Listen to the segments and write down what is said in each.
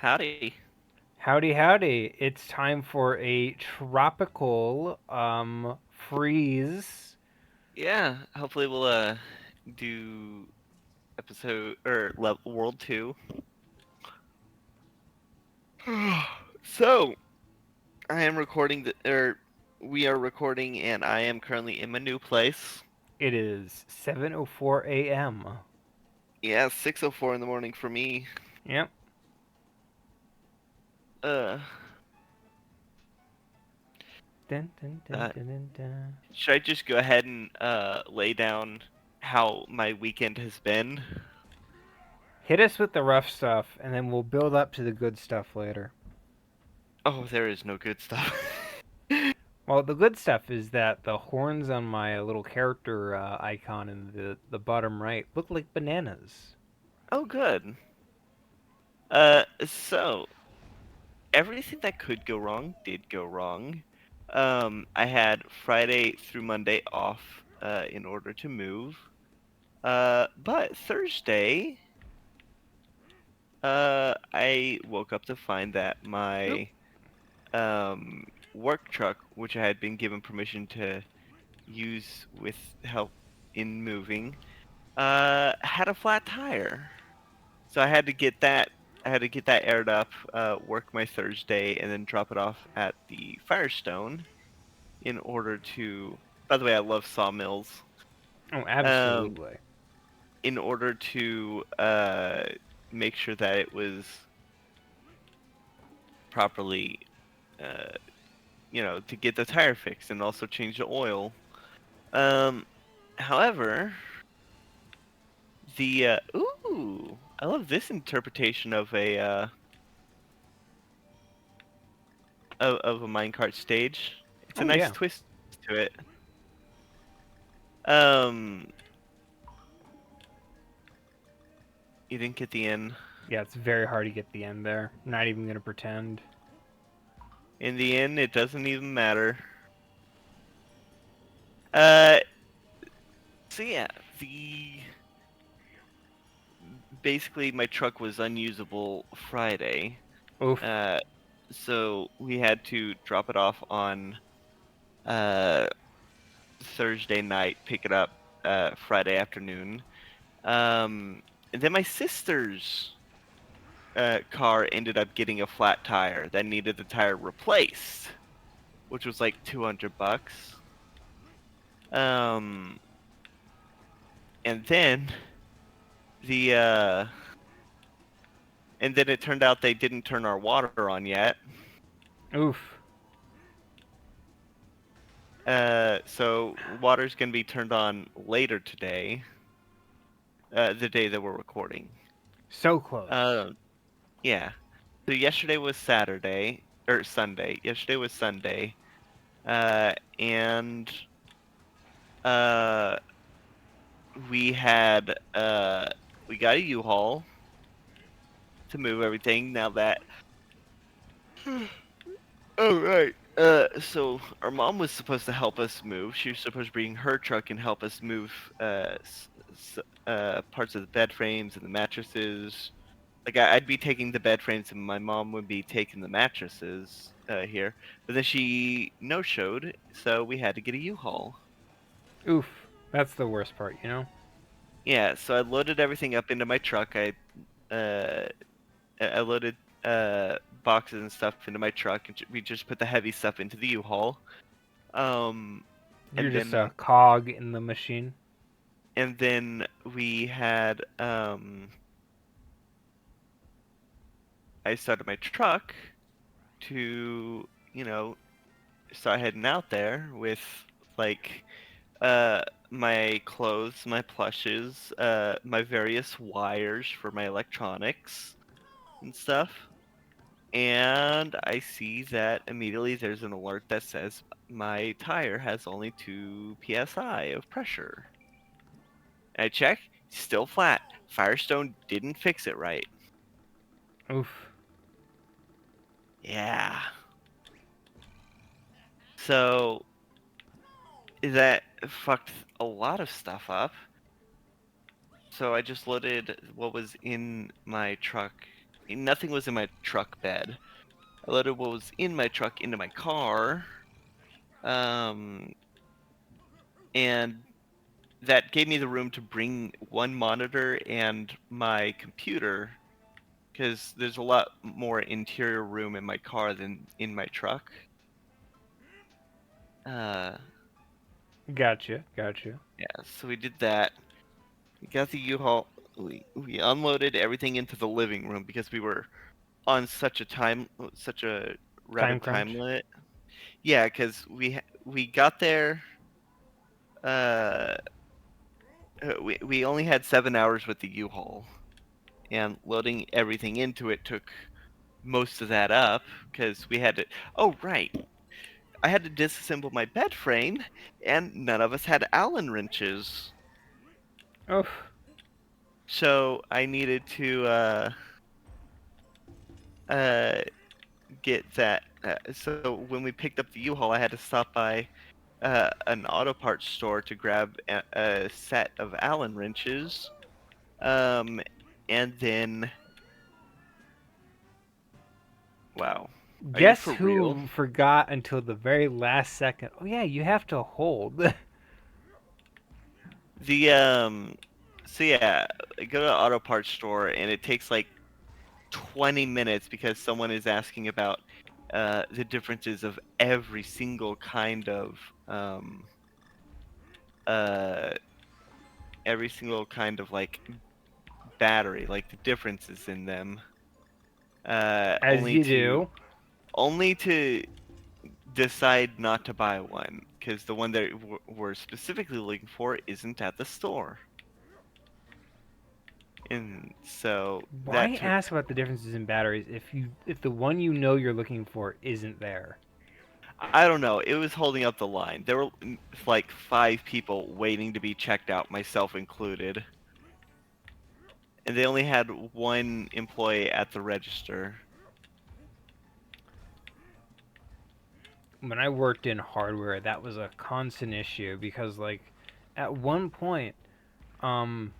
Howdy. Howdy, howdy. It's time for a tropical freeze. Yeah, hopefully we'll do episode or level world 2. So, I am recording we are recording and I am currently in my new place. It is 7:04 a.m. Yeah, 6:04 in the morning for me. Yep. Uh, Dun, dun, dun, uh dun, dun, dun. should I just go ahead and lay down how my weekend has been? Hit us with the rough stuff, and then we'll build up to the good stuff later. Oh, there is no good stuff. Well, the good stuff is that the horns on my little character icon in the bottom right look like bananas. Oh, good. So everything that could go wrong did go wrong. I had Friday through Monday off in order to move. But Thursday, I woke up to find that Oop. my work truck, which I had been given permission to use with help in moving, had a flat tire. So I had to get that aired up, work my Thursday, and then drop it off at the Firestone in order to. By the way, I love sawmills. Oh, Um, absolutely. in order to make sure that it was properly, uh, to get the tire fixed and also change the oil. Um, however, I love this interpretation of a minecart stage. It's a Oh nice yeah. twist to it. Um, you didn't get the end. Yeah, it's very hard to get the end there. Not even gonna pretend. In the end, it doesn't even matter. Uh, so yeah, the basically my truck was unusable Friday. Oof. Uh, so we had to drop it off on uh Thursday night, pick it up Friday afternoon. And then my sister's car ended up getting a flat tire that needed the tire replaced, which was like $200. Um, and then the and then it turned out they didn't turn our water on yet. Oof. So water's gonna be turned on later today, the day that we're recording. So close. Uh, yeah. So yesterday was Saturday or Sunday. Yesterday was Sunday, and uh, we had we got a U-Haul to move everything. Now that oh right. So our mom was supposed to help us move. She was supposed to bring her truck and help us move parts of the bed frames and the mattresses. Like I'd be taking the bed frames and my mom would be taking the mattresses here. But then she no-showed, so we had to get a U-Haul. Oof. That's the worst part, you know? Yeah, so I loaded everything up into my truck. Uh, I loaded boxes and stuff into my truck, and we just put the heavy stuff into the U-Haul. Um, You're and just a then cog in the machine. and then we had I started my truck to start heading out there with like my clothes, my plushes, my various wires for my electronics and stuff. And I see that immediately there's an alert that says my tire has only 2 psi of pressure. And I check, still flat. Firestone didn't fix it right. Oof. Yeah. So that fucked a lot of stuff up. So I just loaded what was in my truck nothing was in my truck bed. I loaded what was in my truck into my car, um, and that gave me the room to bring one monitor and my computer, because there's a lot more interior room in my car than in my truck. Uh, Gotcha. yeah, so we did that. We got the U-Haul. We unloaded everything into the living room because we were on such a Time rapid time crunch. limit. Yeah, because we got there. Uh, we only had 7 hours with the U-Haul, and loading everything into it took most of that up because we had to. Oh right, I had to disassemble my bed frame, and none of us had Allen wrenches, Oh, so I needed to uh get that. So when we picked up the U-Haul, I had to stop by an auto parts store to grab a set of Allen wrenches. Um, and then, wow, are you guess for real? who forgot until the very last second? Oh yeah, you have to hold. The so yeah, I go to the auto parts store and it takes like 20 minutes because someone is asking about the differences of every single kind of uh like battery, like the differences in them. Uh, As only you to do. only to decide not to buy one because the one that we're specifically looking for isn't at the store. And so that Why took, ask about the differences in batteries if the one you know you're looking for isn't there? I don't know, it was holding up the line. There were like 5 people waiting to be checked out, myself included. And they only had one employee at the register. When I worked in hardware, that was a constant issue because like at one point, um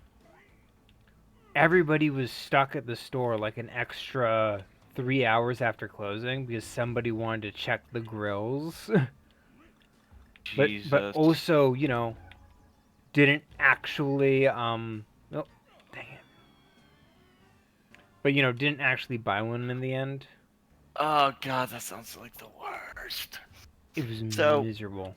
everybody was stuck at the store like an extra 3 hours after closing because somebody wanted to check the grills. But Jesus. also, didn't actually oh, dang it. But didn't actually buy one in the end. Oh god, that sounds like the worst. It was So miserable.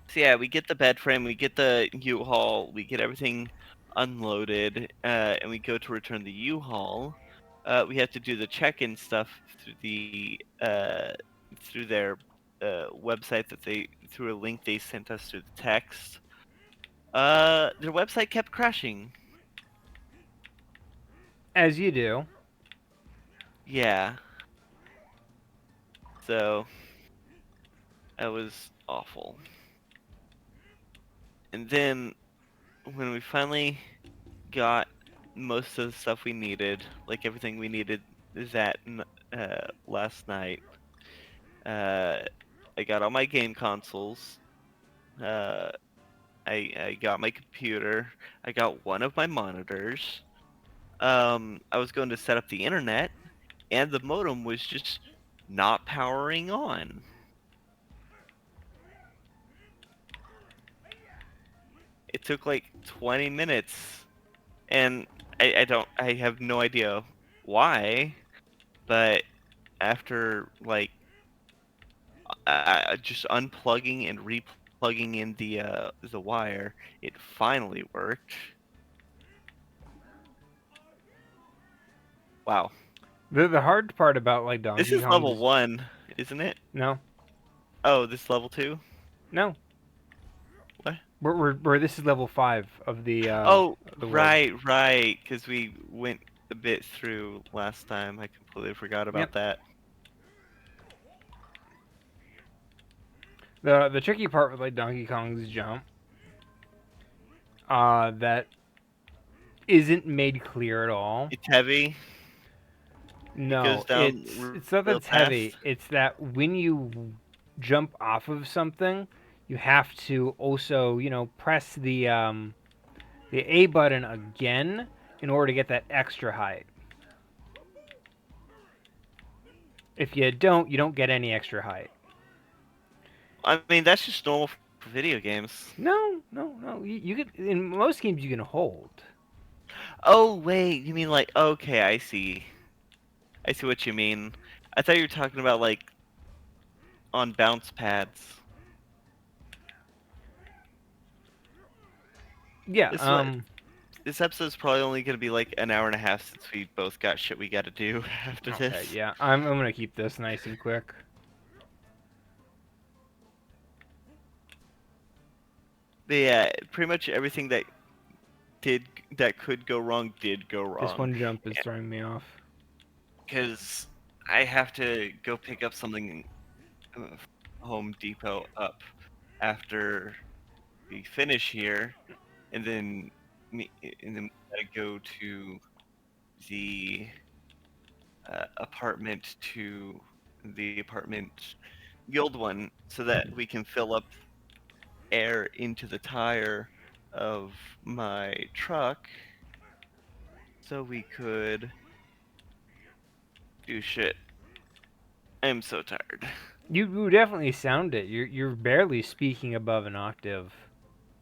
So yeah, we get the bed frame, we get the U-Haul, we get everything unloaded, and we go to return the U-Haul. We have to do the check-in stuff through their website through a link they sent us through the text. Their website kept crashing. As you do. Yeah, so that was awful. And then when we finally got most of the stuff we needed, like everything we needed last night. Uh, I got all my game consoles. Uh, I got my computer. I got one of my monitors. I was going to set up the internet, and the modem was just not powering on. It took like 20 minutes, and I have no idea why, but after like just unplugging and replugging in the wire, it finally worked. Wow, The hard part about like this Donkey is level Kong's 1, isn't it? no, Oh, this is level 2. no. What? We're this is level 5 of Oh, the world. right. Because we went a bit through last time. I completely forgot Yep. about that. The tricky part with like Donkey Kong's jump, that isn't made clear at all. It's heavy. It goes No, down it's not that real it's fast. heavy. It's that when you jump off of something, you have to also, press the A button again in order to get that extra height. If you don't get any extra height. I mean, that's just normal for video games. No, no, no. You can in most games you can hold. Oh, wait, you mean like, okay, I see. I see what you mean. I thought you were talking about like on bounce pads. Yeah. This what this episode's probably only gonna be like an hour and a half since we both got shit we gotta do after Okay. this. Yeah. I'm gonna keep this nice and quick. But yeah, pretty much everything that could go wrong did go This wrong. one jump is throwing me off. Because I have to go pick up something from Home Depot up after we finish here, and then we gotta go to the apartment to the apartment, the old one, so that we can fill up air into the tire of my truck, so we could do shit. I'm so tired. You definitely sound it. You're barely speaking above an octave.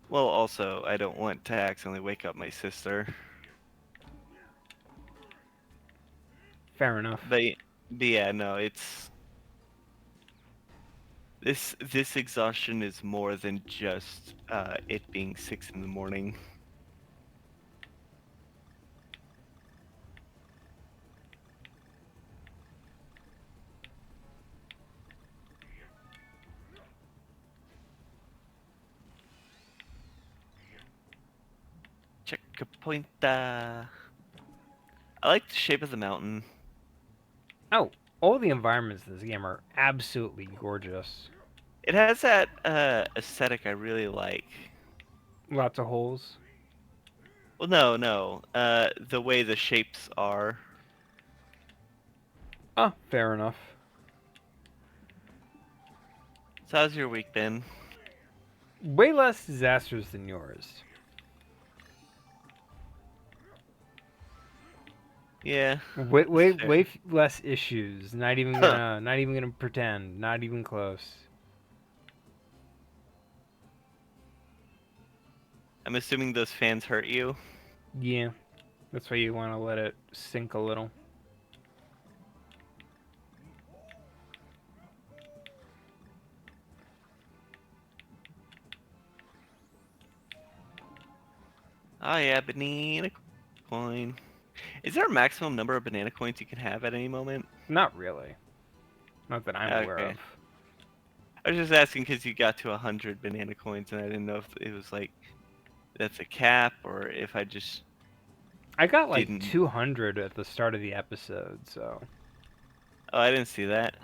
Well, also, I don't want to accidentally wake up my sister. Fair enough. But yeah, no, it's this exhaustion is more than just it being 6 in the morning. Checkpoint. I like the shape of the mountain. Oh, all the environments in this game are absolutely gorgeous. It has that aesthetic I really like. Lots of holes. Well, no, no. The way the shapes are. Oh, fair enough. So how's your week been? Way less disasters than yours. Yeah. Way Fair. less issues. Not even gonna pretend. Not even close. I'm assuming those fans hurt you. Yeah, that's why you want to let it sink a little. Oh yeah, banana coin. Is there a maximum number of banana coins you can have at any moment? Not really. Not that I'm aware Okay. of. I was just asking because you got to 100 banana coins, and I didn't know if it was like that's a cap or if I just I got like didn't. 200 at the start of the episode, so. Oh, I didn't see that.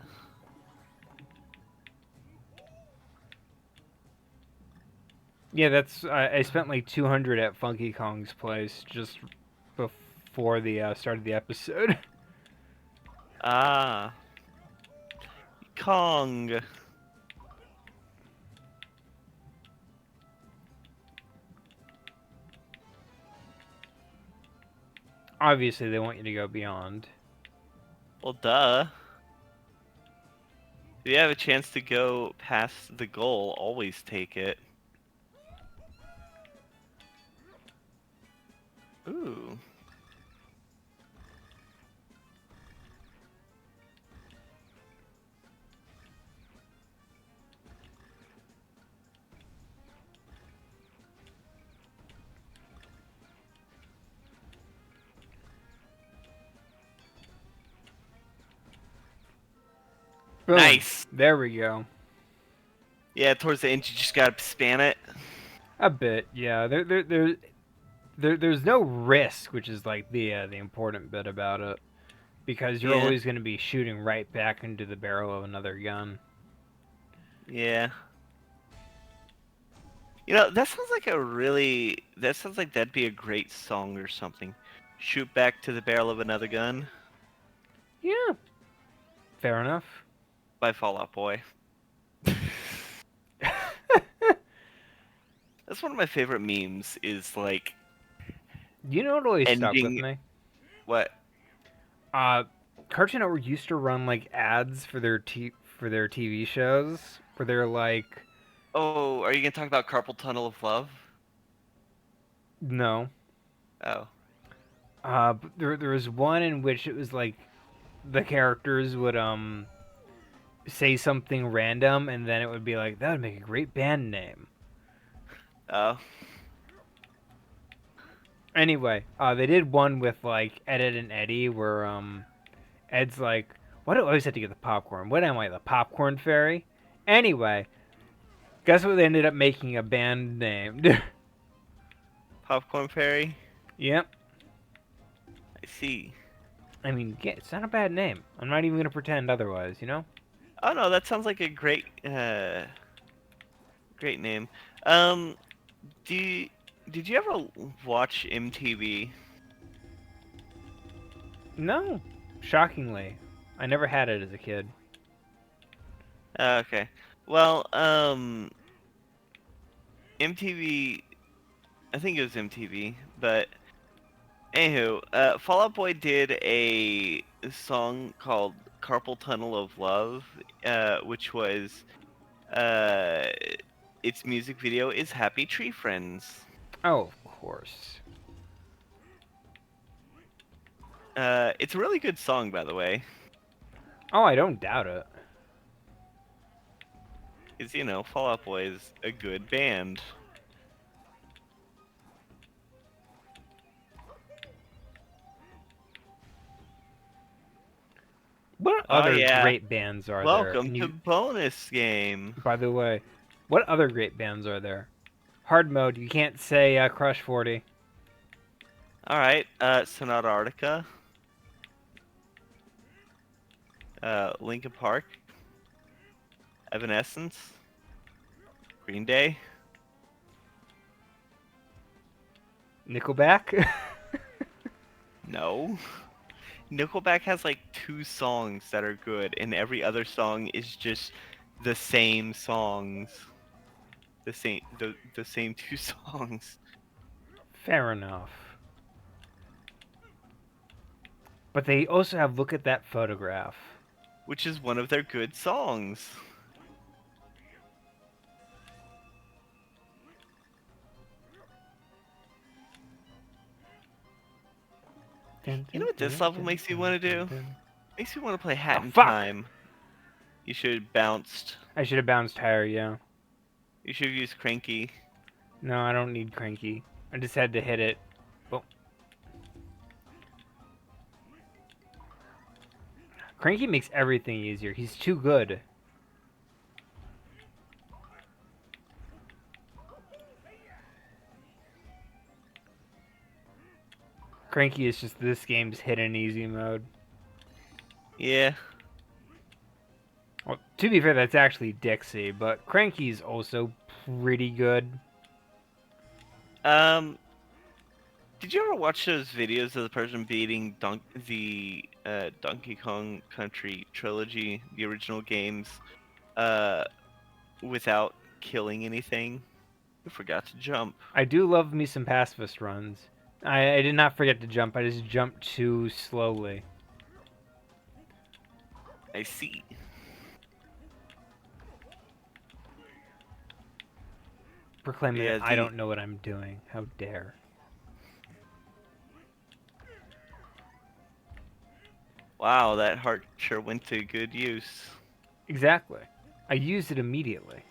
Yeah, that's. I spent like 200 at Funky Kong's place just before the start of the episode. Ah, Kong. Obviously, they want you to go beyond. Well, duh. If you have a chance to go past the goal, always take it. Ooh. Boom. Nice. There we go. Yeah, towards the end, you just gotta spam it. A bit, yeah. There's no risk, which is like the important bit about it, because you're Yeah. always going to be shooting right back into the barrel of another gun. Yeah. You know, that sounds like a really. That sounds like that'd be a great song or something. Shoot back to the barrel of another gun Yeah. Fair enough. by Fall Out Boy. That's one of my favorite memes. Is like You know what always stuck with ending. me? What? Uh, Cartoon Network used to run like ads for their TV shows, where they're like, Oh, are you gonna talk about Carpal Tunnel of Love? no. Oh. But there was one in which it was like the characters would say something random, and then it would be like, that would make a great band name. Oh. Anyway, they did one with like Ed and Eddie, where Ed's like, why do I always have to get the popcorn? What am I, the popcorn fairy? Anyway, guess what they ended up making a band named? Popcorn Fairy? Yep. I see. I mean, yeah, it's not a bad name. I'm not even gonna pretend otherwise, you know? Oh no, that sounds like a great name. Um, do you, did you ever watch MTV? No. Shockingly. I never had it as a kid. Okay. Well, MTV, I think it was MTV, but anywho, Fall Out Boy did a song called Carpal Tunnel of Love, which was, uh, its music video is Happy Tree Friends. Oh, of course. It's a really good song, by the way. Oh, I don't doubt it. Because, you know, Fall Out Boy is a good band. What Oh, other yeah. great bands are there? Welcome And to Bonus Game. by the way, what other great bands are there? Hard mode, you can't say Crush 40. Alright, Sonata Arctica. Linkin Park. Evanescence. Green Day. Nickelback? No. Nickelback has like 2 songs that are good, and every other song is just the same songs. The same 2 songs. Fair enough. But they also have Look at That Photograph. Which is one of their good songs. You know what this level makes me want to do? Makes me want to play Hat Oh, in fuck! Time. You should have bounced. I should have bounced higher, yeah. You should have used Cranky. No, I don't need Cranky. I just had to hit it. Boom. Cranky makes everything easier. He's too good. Cranky is just this game's hidden easy mode. Yeah. Well, to be fair, that's actually Dixie, but Cranky's also pretty good. Did you ever watch those videos of the person beating the Donkey Kong Country trilogy, the original games, without killing anything? You forgot to jump. I do love me some pacifist runs. I did not forget to jump, I just jumped too slowly. I see. Proclaiming Yeah, that I don't know what I'm doing. How dare. Wow, that heart sure went to good use. Exactly. I used it immediately.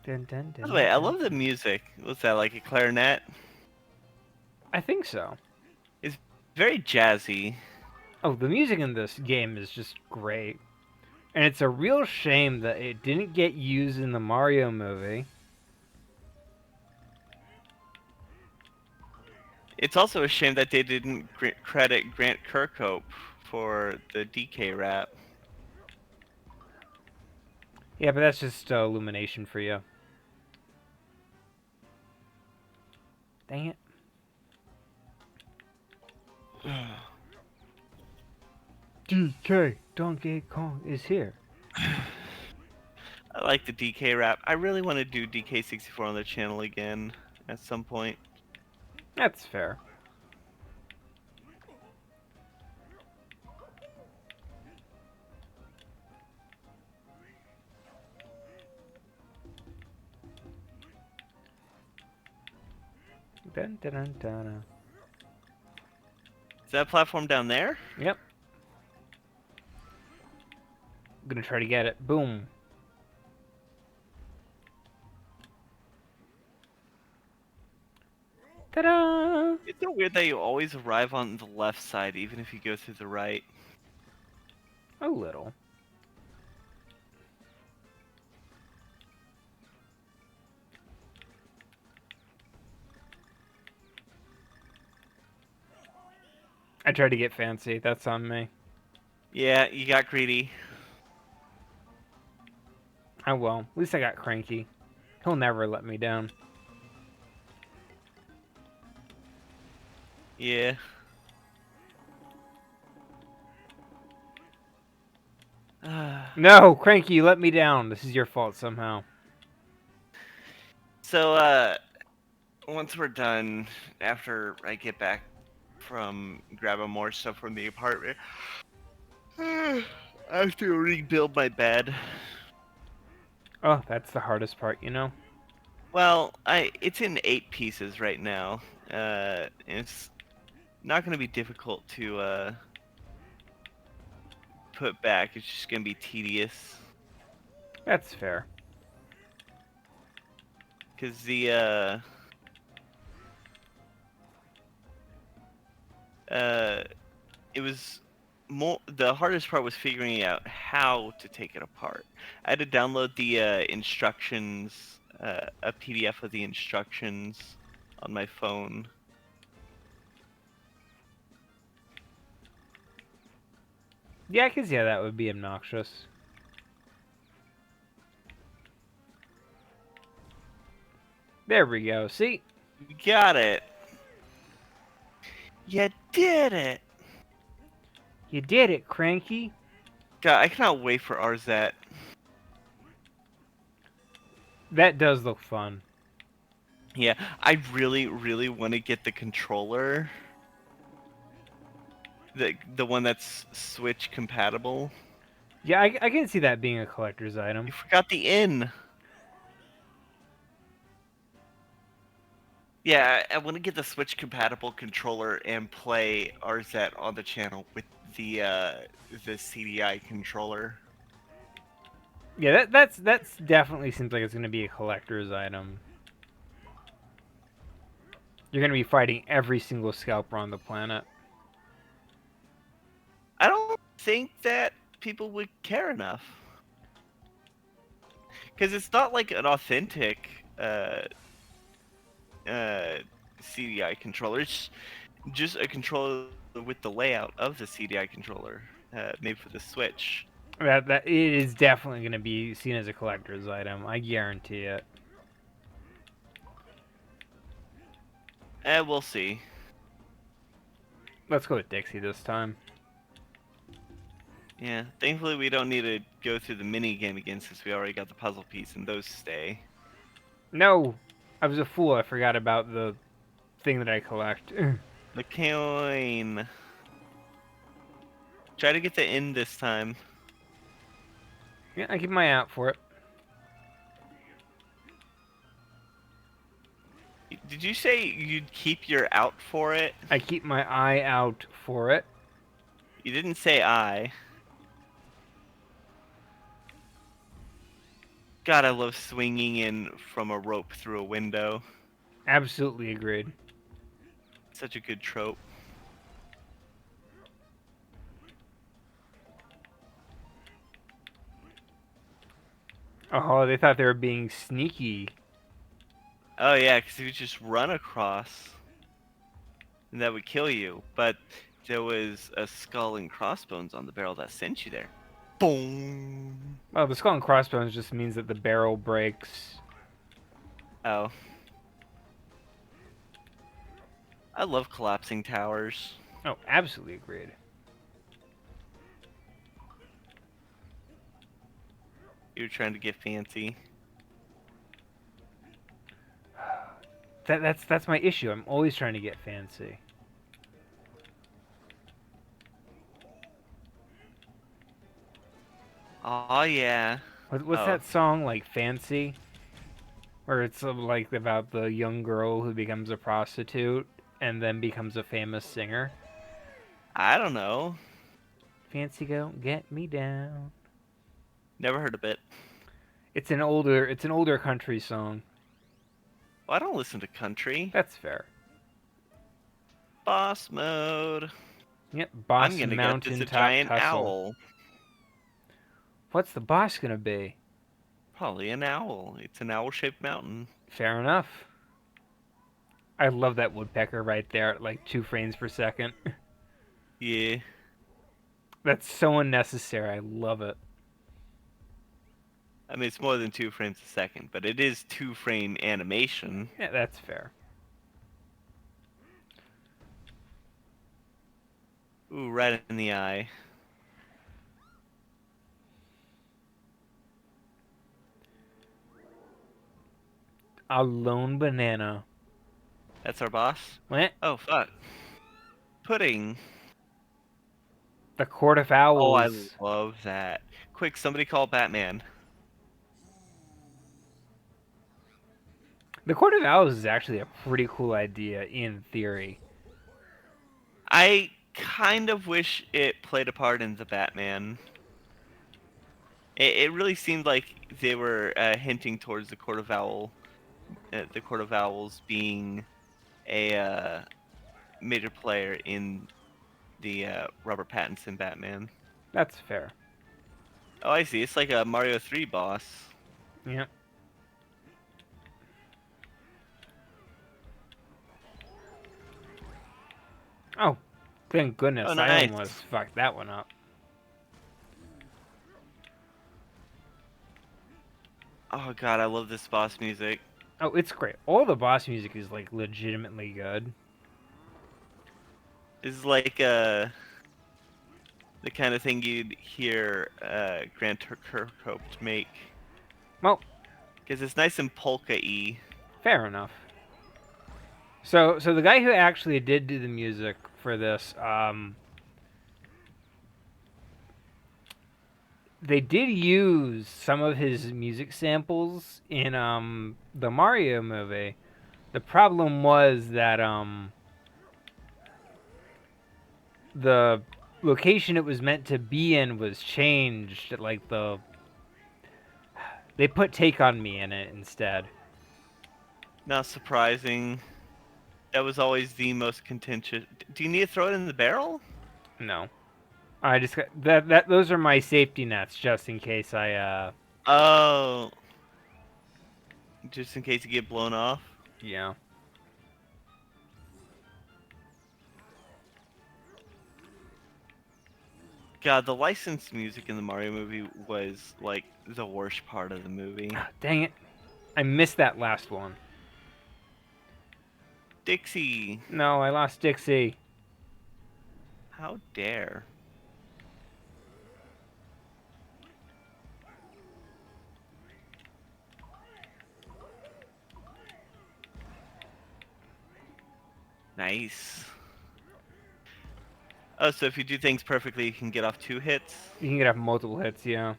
Dun, dun, dun, By the way, I dun. love the music. Was that like a clarinet? I think so. Very jazzy. Oh, the music in this game is just great. And it's a real shame that it didn't get used in the Mario movie. It's also a shame that they didn't credit Grant Kirkhope for the DK rap. Yeah, but that's just illumination for you. Dang it. DK, Donkey Kong is here. I like the DK rap. I really want to do DK64 on the channel again at some point. That's fair. Dun, dun, dun, dun, dun. Is that platform down there? Yep. I'm gonna try to get it. Boom. Ta-da! It's so weird that you always arrive on the left side, even if you go through the right. A little. I tried to get fancy. That's on me. Yeah, you got greedy. Oh well. At least I got cranky. He'll never let me down. Yeah. No, Cranky, you let me down. This is your fault somehow. So, once we're done, after I get back from grabbing more stuff from the apartment, I have to rebuild my bed. Oh, that's the hardest part, you know? Well, it's in 8 pieces right now. It's not going to be difficult to put back. It's just going to be tedious. That's fair. Because it was the hardest part was figuring out how to take it apart. I had to download the instructions, a PDF of the instructions on my phone. Yeah, I can see how that would be obnoxious. There we go. See? You got it. You did it. You did it, Cranky. God, I cannot wait for RZET. That does look fun. Yeah, I really, really want to get the controller. The one that's Switch compatible. Yeah, I can see that being a collector's item. You forgot the in. Yeah, I want to get the Switch compatible controller and play RZET on the channel with the CDI controller. Yeah, that's definitely seems like it's gonna be a collector's item. You're gonna be fighting every single scalper on the planet. I don't think that people would care enough. Because it's not like an authentic uh, CDI controller. It's just a controller with the layout of the CDI controller made for the Switch. That it is definitely gonna be seen as a collector's item. I guarantee it. We'll see. Let's go with Dixie this time. Yeah, thankfully we don't need to go through the mini game again since we already got the puzzle piece and those stay. No, I was a fool. I forgot about the thing that I collect. The coin. Try to get the end this time. Yeah, I keep my eye out for it. Did you say you'd keep your out for it? I keep my eye out for it. You didn't say I. God, I love swinging in from a rope through a window. Absolutely agreed. Such a good trope. Oh, they thought they were being sneaky. Oh yeah, because you just run across, and that would kill you. But there was a skull and crossbones on the barrel that sent you there. Boom. Oh, the skull and crossbones just means that the barrel breaks. Oh. I love collapsing towers. Oh, absolutely agreed. You're trying to get fancy. That's my issue. I'm always trying to get fancy. Oh yeah. What's Oh, that song like Fancy? Where it's like about the young girl who becomes a prostitute and then becomes a famous singer. I don't know. Fancy go get me down. Never heard of it. It's an older country song. Well, I don't listen to country. That's fair. Boss mode. Yep, I'm Boss gonna get this a Mountaintop giant Tussle. owl. What's the boss gonna be? Probably an owl. It's an owl-shaped mountain. Fair enough. I love that woodpecker right there at like 2 frames per second. Yeah. That's so unnecessary. I love it. I mean, it's more than 2 frames a second, but it is 2 frame animation. Yeah, that's fair. Ooh, right in the eye. A lone banana. That's our boss? What? Oh, fuck. Pudding. The Court of Oh, I Owls. love that. Quick, somebody call Batman. The Court of Owls is actually a pretty cool idea in theory. I kind of wish it played a part in the Batman. It really seemed like they were hinting towards the Court of Owls being a major player in the Robert Pattinson Batman. That's fair. Oh, I see. It's like a Mario 3 boss. Yep. Oh, thank goodness. Oh, I nice. almost fucked that one up. Oh god, I love this boss music. Oh, it's great. All the boss music is like legitimately good. This is like the kind of thing you'd hear Grant Kirkhope make. Well, Because it's nice and polka-y. fair enough. So the guy who actually did do the music for this, they did use some of his music samples in the Mario movie. The problem was that the location it was meant to be in was changed. Like they put Take on Me in it instead. Not surprising. That was always the most contentious. Do you need to throw it in the barrel? No, I just got that. Those are my safety nets, just in case I. Oh. Just in case you get blown off? Yeah. God, the licensed music in the Mario movie was, like, the worst part of the movie. Dang it, I missed that last one. Dixie! No, I lost Dixie. How dare. Nice. Oh, so if you do things perfectly, you can get off 2 hits? You can get off multiple hits, yeah.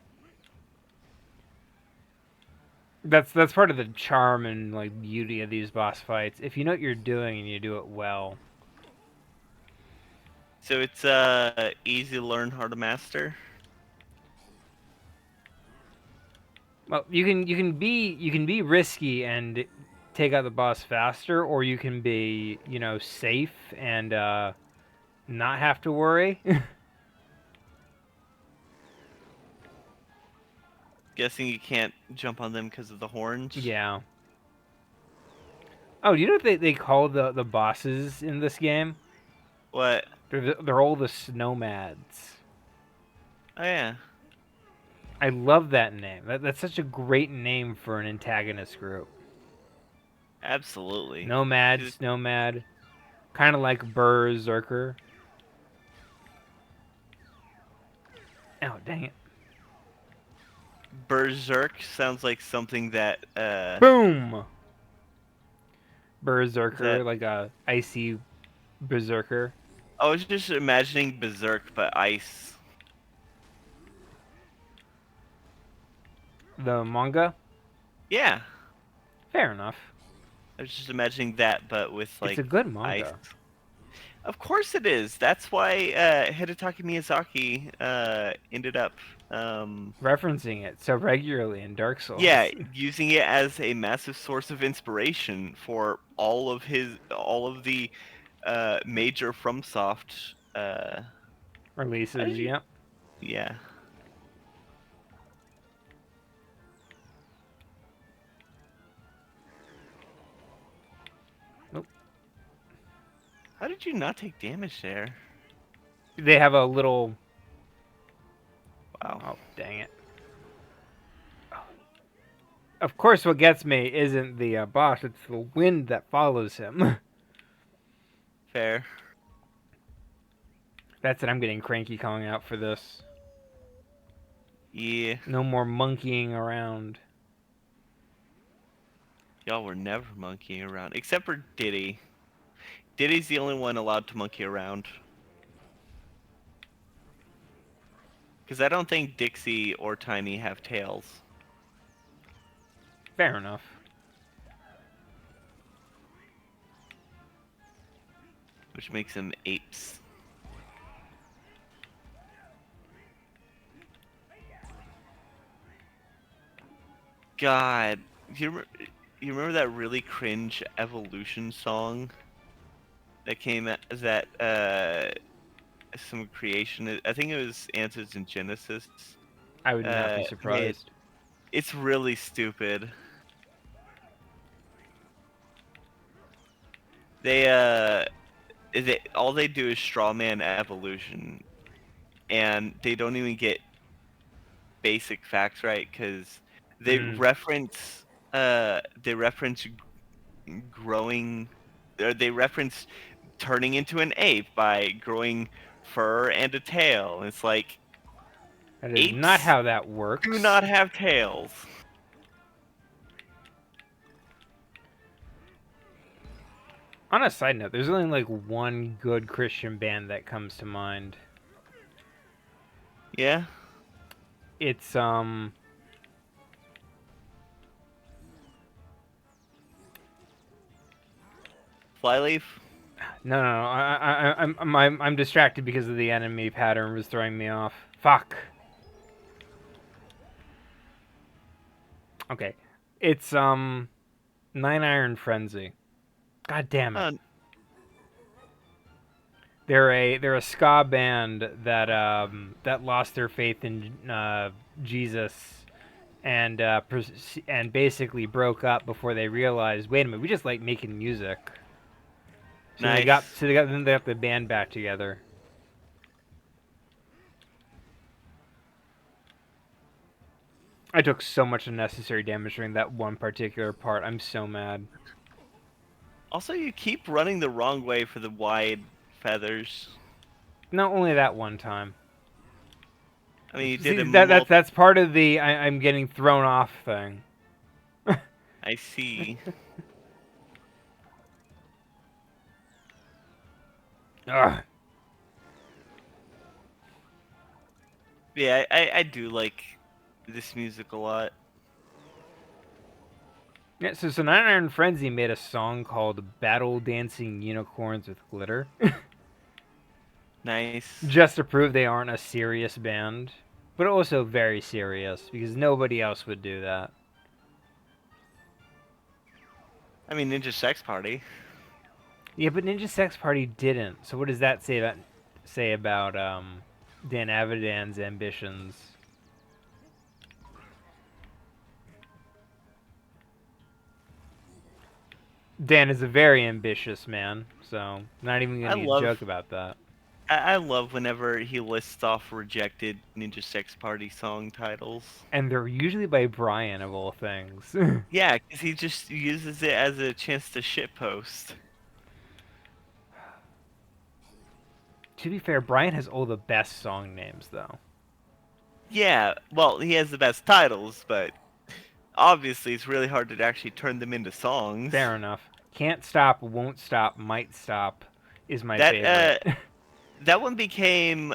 That's part of the charm and like beauty of these boss fights. If you know what you're doing and you do it well. So it's easy to learn, hard to master? Well, you can be risky and take out the boss faster, or you can be safe and not have to worry. Guessing you can't jump on them because of the horns? Yeah. Oh, do you know what they call the bosses in this game? What? They're all the Snowmads. Oh yeah. I love that name. That's such a great name for an antagonist group. Absolutely. Nomad, Dude. Snowmad, kind of like Berserker. Oh, dang it. Berserk sounds like something that Boom! Is Berserker, that? like a icy berserker. I was just imagining Berserk, but ice. The manga? Yeah, Fair enough. I was just imagining that, but with It's a like good ice. manga. Of course it is. That's why Hidetaka Miyazaki ended up, Referencing it so regularly in Dark yeah, Souls. using it as a massive source of inspiration for all of the major FromSoft. How Releases, did you? yep. Yeah. Nope. How did you not take damage there? They have a little. Wow. Oh, dang it. Of course, what gets me isn't the boss, it's the wind that follows him. Fair. That's it, I'm getting cranky calling out for this. Yeah. No more monkeying around. Y'all were never monkeying around, except for Diddy. Diddy's the only one allowed to monkey around. Because I don't think Dixie or Tiny have tails. Fair enough. Which makes them apes. God, you remember that really cringe Evolution song that came at, that some creation? I think it was Answers in Genesis. I would not be Made. surprised. It's really stupid. They all they do is strawman Evolution, and they don't even get basic facts right because Mm. they reference growing, or they reference turning into an ape by growing fur and a tail. It's like That is not apes how that do works. not have tails. On a side note, there's only like one good Christian band that comes to mind. Yeah. It's Flyleaf. no, I'm distracted because of the enemy pattern was throwing me off. Fuck. Okay, it's Nine Iron Frenzy. God damn it. Uh, They're a ska band that lost their faith in Jesus and basically broke up before they realized, wait a minute, we just like making music. So nice. then they got the band back together. I took so much unnecessary damage during that one particular part. I'm so mad. Also, you keep running the wrong way for the wide feathers. Not only that one time. I mean, you did See, a mul- that's part of the I'm getting thrown off thing. I see. Ugh. Yeah, I do like this music a lot. Yeah, so Nine Iron Frenzy made a song called Battle Dancing Unicorns with Glitter. Nice. Just to prove they aren't a serious band. But also very serious, because nobody else would do that. I mean, Ninja Sex Party. Yeah, but Ninja Sex Party didn't. So what does that say about Dan Avidan's ambitions? Dan is a very ambitious man, so not even I gonna love joke about that. I love whenever he lists off rejected Ninja Sex Party song titles. And they're usually by Brian of all things. Yeah, because he just uses it as a chance to shitpost. To be fair, Brian has all the best song names, though. Yeah, well, he has the best titles, but obviously it's really hard to actually turn them into songs. Fair enough. Can't stop, won't stop, might stop is my That favorite. that one became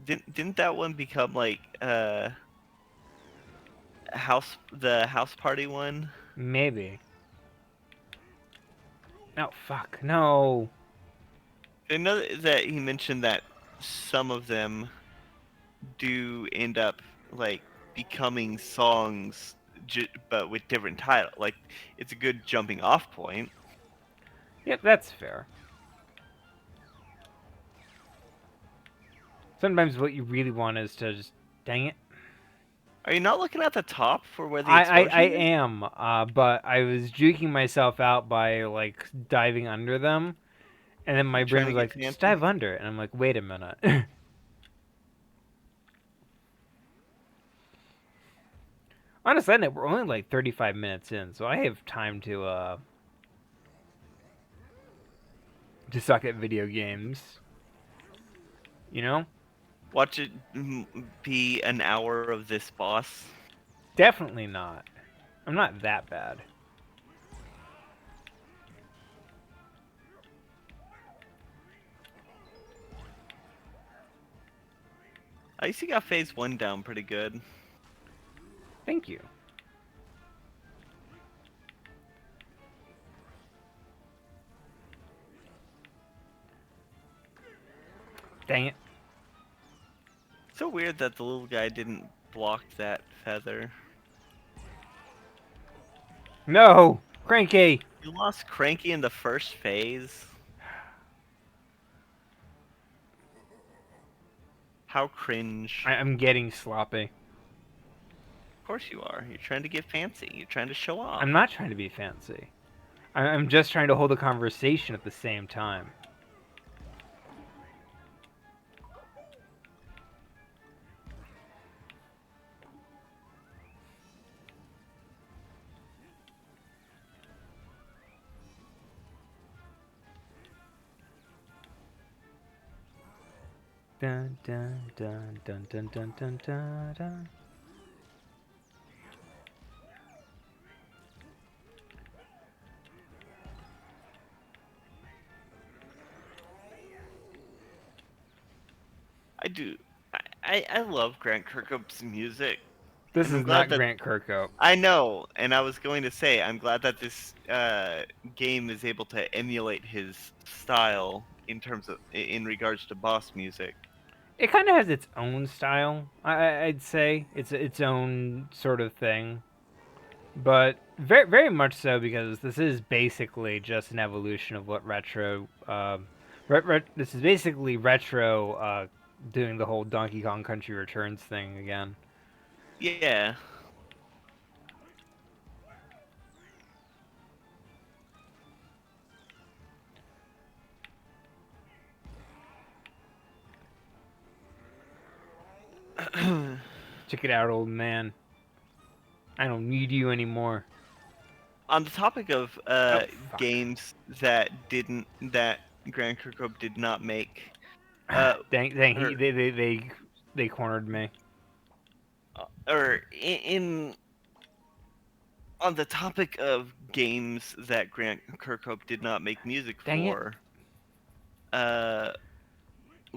didn't that one become like the house party one? Maybe. No, fuck, no. I know that he mentioned that some of them do end up like becoming songs, but with different title. Like it's a good jumping off point. Yep, that's fair. Sometimes what you really want is to just, dang it. Are you not looking at the top for where the I explosion is? am, but I was juking myself out by like diving under them, and then my You brain trying to was get like, just dive fancy? under, and I'm like, wait a minute. On a side note, we're only like 35 minutes in, so I have time to suck at video games. You know? Watch it be an hour of this boss. Definitely not. I'm not that bad. I see got phase one down pretty good. Thank you. Dang it. So weird that the little guy didn't block that feather. No! Cranky! You lost Cranky in the first phase? How cringe. I'm getting sloppy. Of course you are. You're trying to get fancy. You're trying to show off. I'm not trying to be fancy. I'm just trying to hold a conversation at the same time. Dun dun dun dun dun dun dun dun dun. I do. I love Grant Kirkhope's music. This And I'm is glad not that Grant Kirkhope. I know, and I was going to say I'm glad that this game is able to emulate his style in terms of in regards to boss music. It kind of has its own style. I'd say it's its own sort of thing, but very much so because this is basically just an evolution of what retro. This is basically retro doing the whole Donkey Kong Country Returns thing again. Yeah. Check it out, old man. I don't need you anymore. On the topic of Oh fuck! games that Grant Kirkhope did not make, Dang! or They cornered me. in on the topic of games that Grant Kirkhope did not make music Dang it! for, uh,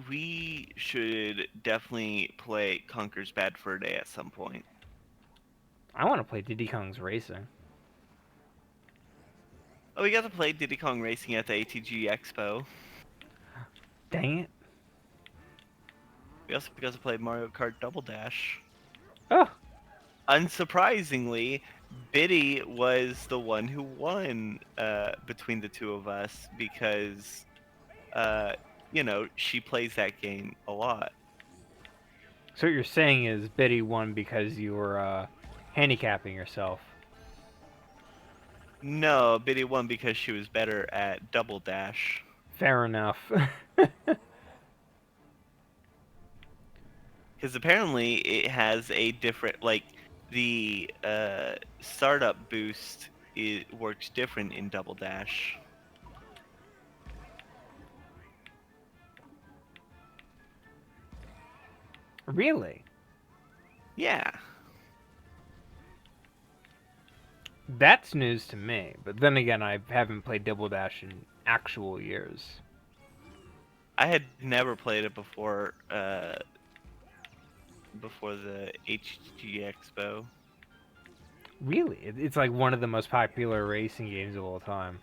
we should definitely play Conker's Bad Fur Day at some point. I want to play Diddy Kong's Racing. Oh, we got to play Diddy Kong Racing at the ATG Expo. Dang it! We also got to play Mario Kart Double Dash. Oh, Unsurprisingly, Biddy was the one who won between the two of us because, she plays that game a lot. so what you're saying is Biddy won because you were handicapping yourself. No, Biddy won because she was better at Double Dash. Fair enough. Because apparently it has a different, like, the startup boost works different in Double Dash. Really? Yeah. That's news to me. But then again, I haven't played Double Dash in actual years. I had never played it before the HG Expo. Really, it's like one of the most popular racing games of all time.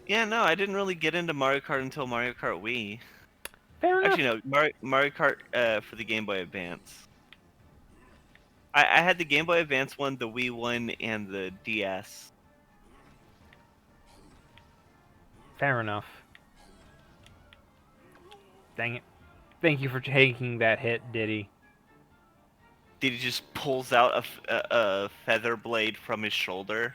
Yeah, no, I didn't really get into Mario Kart until Mario Kart Wii. Fair enough. Actually, no, Mario Kart for the Game Boy Advance. I had the Game Boy Advance one, the Wii one, and the DS. Fair enough. Dang it. Thank you for taking that hit, Diddy. Did he just pulls out a feather blade from his shoulder?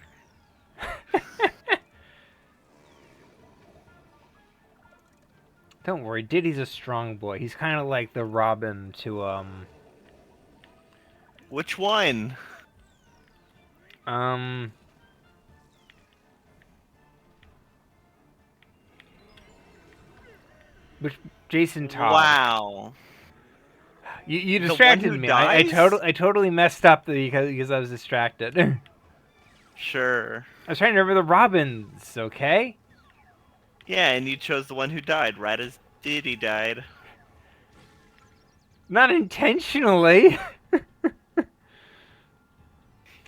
Don't worry, Diddy's a strong boy. He's kind of like the Robin to Which one? um which Jason Todd. Wow. You The one distracted who me. dies? I totally messed up because I was distracted. I Sure. was trying to remember the Robins, okay? Yeah, and you chose the one who died right as Diddy died. Not intentionally.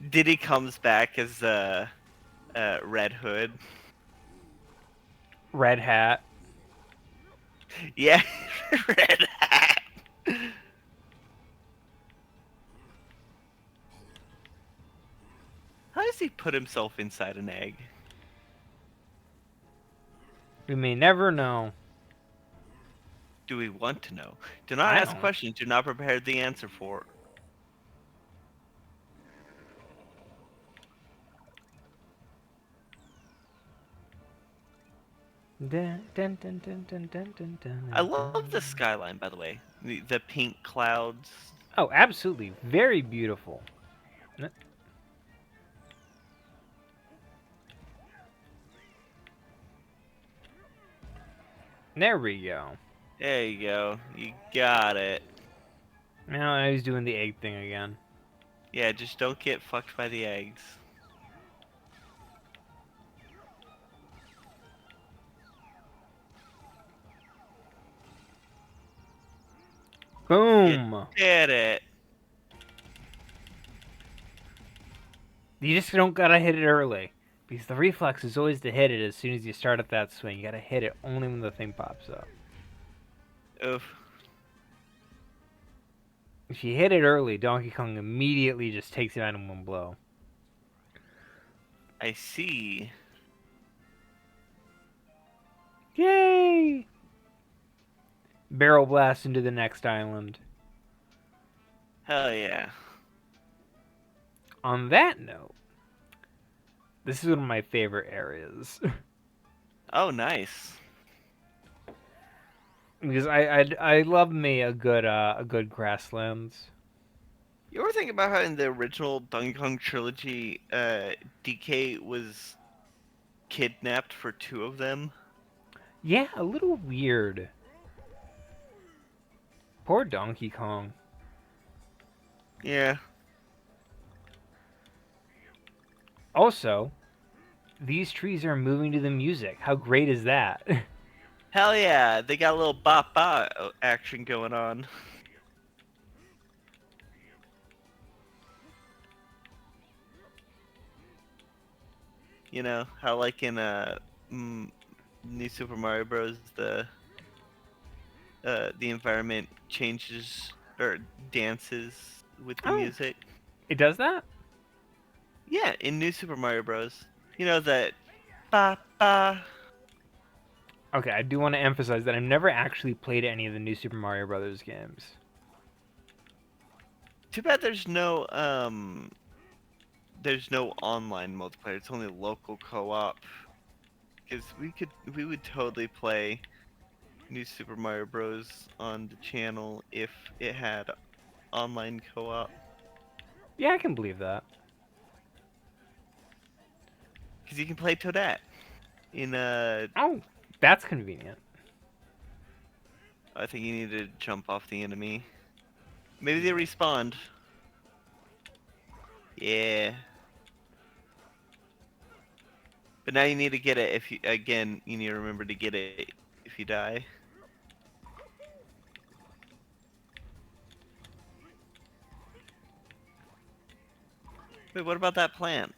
Diddy comes back as Red Hood. Red Hat. Yeah, Red Hat. How does he put himself inside an egg? We may never know. Do we want to know? Do not I ask don't. questions you're not prepared the answer for. Dun, dun, dun, dun, dun, dun, dun, dun, I love the dun. skyline, by the way. The pink clouds. Oh, absolutely. Very beautiful. There we go. There you go. You got it. Now he's doing the egg thing again. Yeah, just don't get fucked by the eggs. Boom! Did it. You just don't gotta hit it early. Because the reflex is always to hit it as soon as you start at that swing. You gotta hit it only when the thing pops up. Oof. If you hit it early, Donkey Kong immediately just takes it out in one blow. I see. Yay! Barrel blast into the next island. Hell yeah. On that note, this is one of my favorite areas. Oh, nice. Because I love me a good grasslands. You ever think about how in the original Donkey Kong trilogy, DK was kidnapped for 2 of them? Yeah, a little weird. Poor Donkey Kong. Yeah. Also, these trees are moving to the music. How great is that? Hell yeah, they got a little bop bop action going on. You know, how like in New Super Mario Bros. The environment changes or dances with the Oh. music. It does that? Yeah, in New Super Mario Bros. You know that ba ba. Okay, I do want to emphasize that I've never actually played any of the new Super Mario Brothers games. Too bad there's no online multiplayer. It's only local co-op. Because we would totally play New Super Mario Bros. On the channel if it had online co-op. Yeah, I can believe that. Because you can play Toadette in Oh, that's convenient. I think you need to jump off the enemy. Maybe they respawned. Yeah. But now you need to get it if you you need to remember to get it if you die. Wait, what about that plant?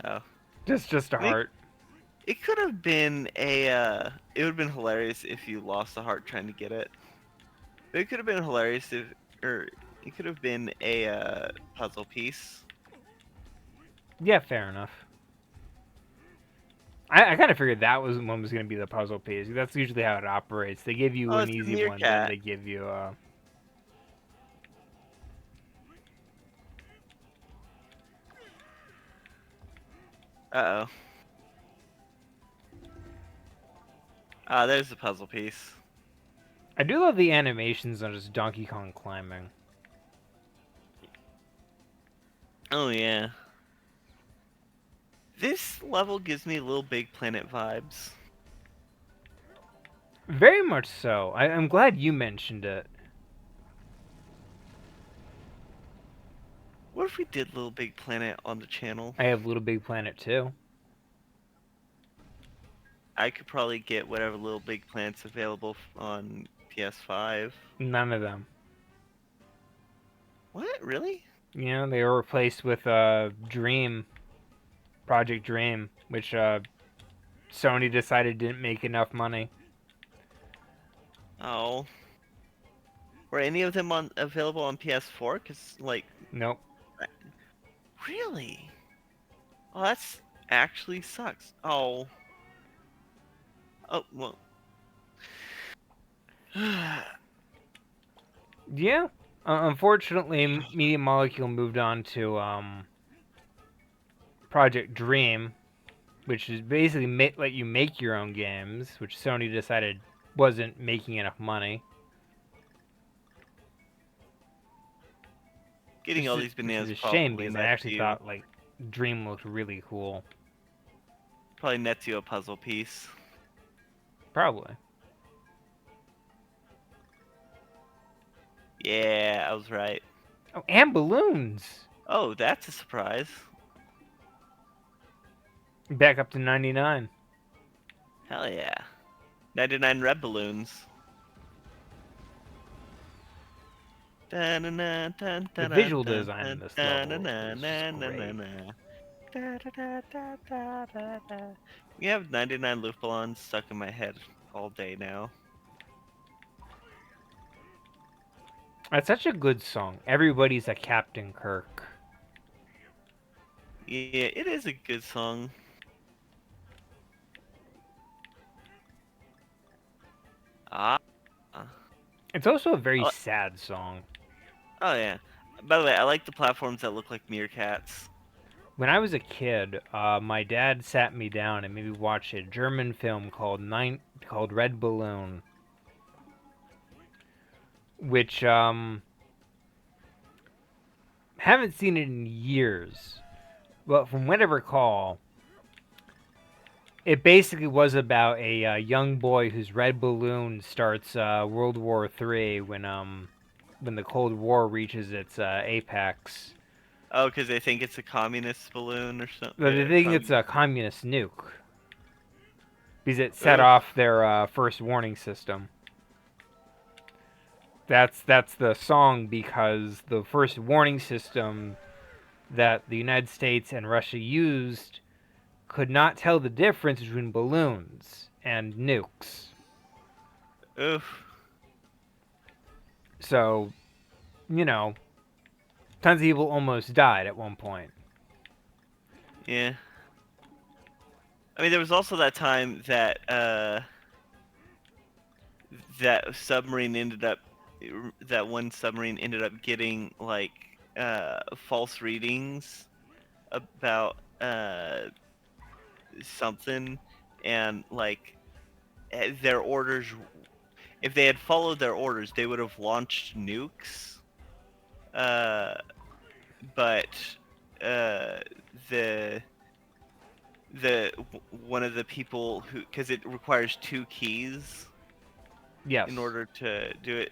Oh. Just a I mean, heart. it could have been a it would have been hilarious if you lost a heart trying to get it. It could have been hilarious if or it could have been a puzzle piece. Yeah, fair enough. I kind of figured that was one was going to be the puzzle piece. That's usually how it operates. They give you Oh, an it's a easy one, then meerkat. they give you Uh-oh. Ah, there's the puzzle piece. I do love the animations on just Donkey Kong climbing. Oh yeah. This level gives me Little Big Planet vibes. Very much so. I'm glad you mentioned it. What if we did Little Big Planet on the channel? I have Little Big Planet too. I could probably get whatever Little Big Planet's available on PS5. None of them. What? Really? You know, they were replaced with Dream, Project Dream, which Sony decided didn't make enough money. Oh. Were any of them available on PS4? Cause like, Nope. really? Oh, that's actually sucks. Oh. Oh well. Yeah. Unfortunately, Media Molecule moved on to Project Dream, which is basically let you make your own games, which Sony decided wasn't making enough money. Getting all these Which is bananas a shame probably because I nets actually you thought like Dream looked really cool. a puzzle piece. Probably. Yeah, I was right. Oh, and balloons. Oh, that's a surprise. Back up to 99. Hell yeah. 99 red balloons. The visual design in this level is just great. We have 99 loop balloons stuck in my head all day now. That's such a good song. Everybody's a Captain Kirk. Yeah, it is a good song. Ah. It's also a very Oh, sad song. oh yeah. By the way, I like the platforms that look like meerkats. When I was a kid, my dad sat me down and made me watch a German film called Red Balloon, which haven't seen it in years, but from what I recall, it basically was about a young boy whose red balloon starts World War III when the Cold War reaches its apex. Oh, because they think it's a communist balloon or something. But they think it's a communist nuke because it set Ugh. off their first warning system. That's the song because the first warning system that the United States and Russia used could not tell the difference between balloons and nukes. Oof. So, you know, tons of people almost died at one point. Yeah. I mean, there was also that time that that one submarine ended up getting like false readings about something, and like their orders. If they had followed their orders, they would have launched nukes. Uh, but uh, the one of the people who, because it requires two keys Yes. in order to do it,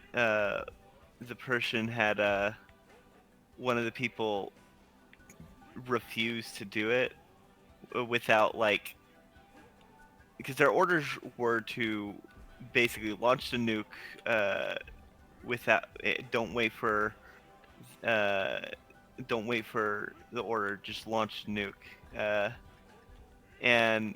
the person had one of the people refused to do it without like because their orders were to basically launch the nuke without don't wait for uh, don't wait for the order, just launch the nuke. And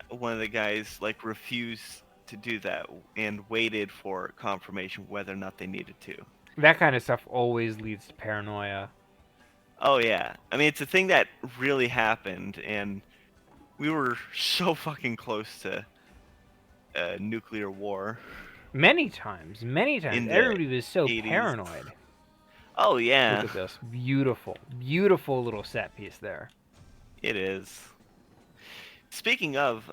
one of the guys like refused to do that and waited for confirmation whether or not they needed to. That kind of stuff always leads to paranoia. Oh yeah, I mean it's a thing that really happened, and we were so fucking close to nuclear war Many times, many times. in the Everybody was so 80s. paranoid. Oh Look yeah, at this. Beautiful, beautiful little set piece there. it is. Speaking of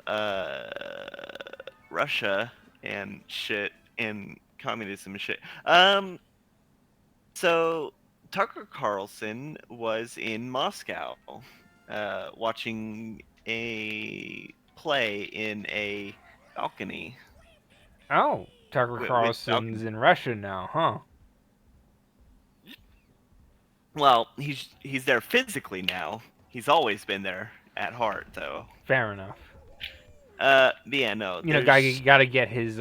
Russia and shit and communism and shit, so Tucker Carlson was in Moscow, watching a play in a balcony Oh, Tucker with balcony. Carlson's in Russia now, huh? Well, he's there physically now. He's always been there at heart, though. Fair enough. But yeah, no, You know, gotta get his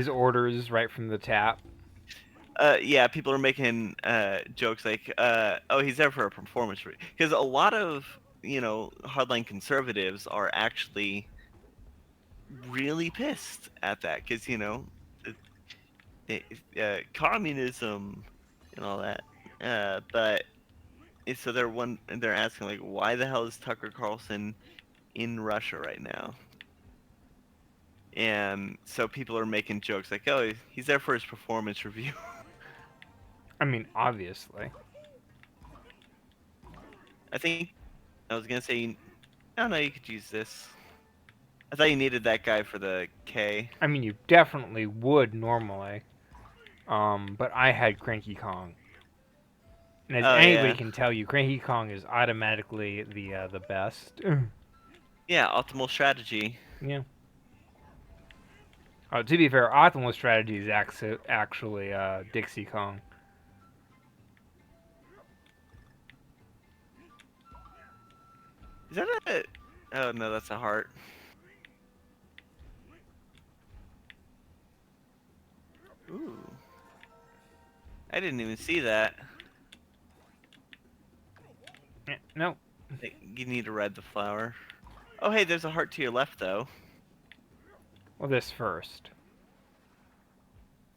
orders right from the tap. yeah, people are making jokes like, oh, he's there for a performance, because a lot of hardline conservatives are actually really pissed at that, because communism and all that. But so they're asking like, why the hell is Tucker Carlson in Russia right now? And so people are making jokes like, oh, he's there for his performance review. I mean, obviously. I think I was gonna say, I don't know, you could use this. I thought you needed that guy for the K. I mean, you definitely would normally. But I had Cranky Kong. And as Oh anybody yeah, can tell you, Cranky Kong is automatically the best. yeah, optimal strategy. Yeah. To be fair, optimal strategy is actually Dixie Kong. Is that a? Oh no, that's a heart. Ooh, I didn't even see that. No. You need to red the flower. Oh hey, there's a heart to your left though. Well, this first.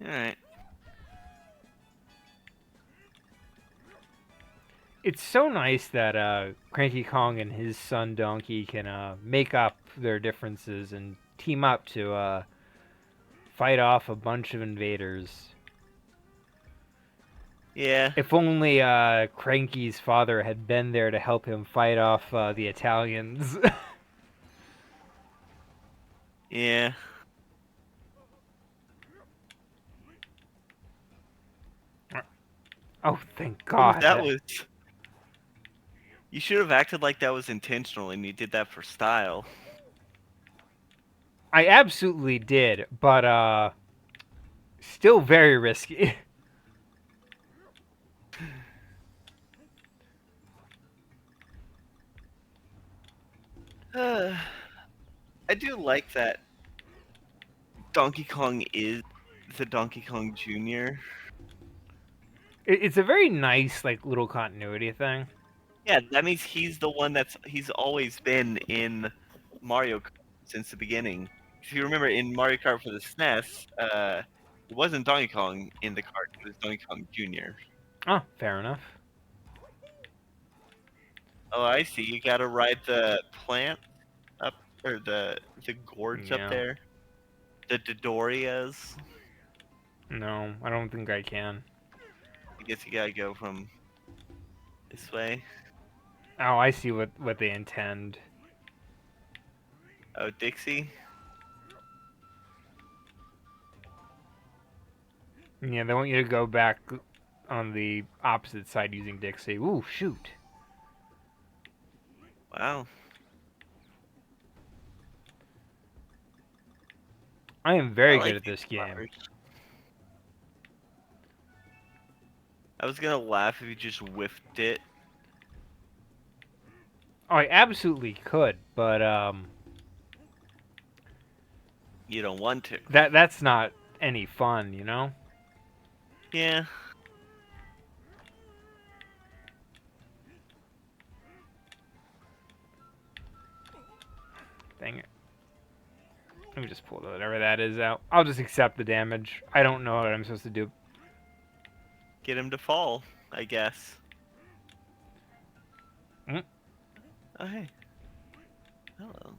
All right. It's so nice that Cranky Kong and his son Donkey can make up their differences and team up to fight off a bunch of invaders. Yeah. If only Cranky's father had been there to help him fight off the Italians. Yeah. Oh, thank Ooh, God. that was. You should have acted like that was intentional, and you did that for style. I absolutely did, but still very risky. I do like that Donkey Kong is the Donkey Kong Jr. It's a very nice, like, little continuity thing. Yeah, that means he's the one he's always been in Mario Kart since the beginning. If you remember in Mario Kart for the SNES, it wasn't Donkey Kong in the kart, it was Donkey Kong Jr. Oh, fair enough. Oh, I see. You gotta ride the plant up, or the gourds up Yeah. there. The Dodorias. No, I don't think I can. I guess you gotta go from this way. Oh, I see what they intend. Oh, Dixie. Yeah, they want you to go back on the opposite side using Dixie. Ooh, shoot. Wow. I am I very good like at these this game. flowers. I was gonna laugh if you just whiffed it. Oh, I absolutely could, but You don't want to. that's not any fun, you know? Yeah. Dang it. Let me just pull whatever that is out. I'll just accept the damage. I don't know what I'm supposed to do. Get him to fall, I guess. Mm. Oh, hey. Hello.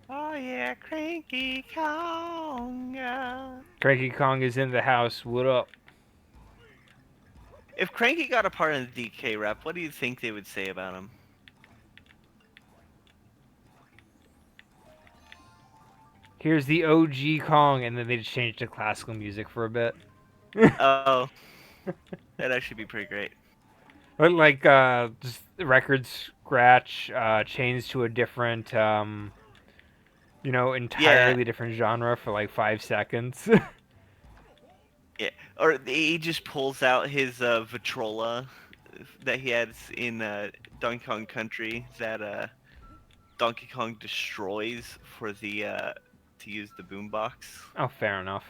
Oh, yeah, Cranky Kong. Cranky Kong is in the house. What up? If Cranky got a part in the DK rep, what do you think they would say about him? Here's the OG Kong, and then they just changed to classical music for a bit. Oh, that'd actually be pretty great. But like, just record scratch, changed to a different, Yeah, entirely different genre for like 5 seconds. yeah. Or he just pulls out his Victrola that he has in Donkey Kong Country that Donkey Kong destroys for the to use the boombox. Oh, fair enough.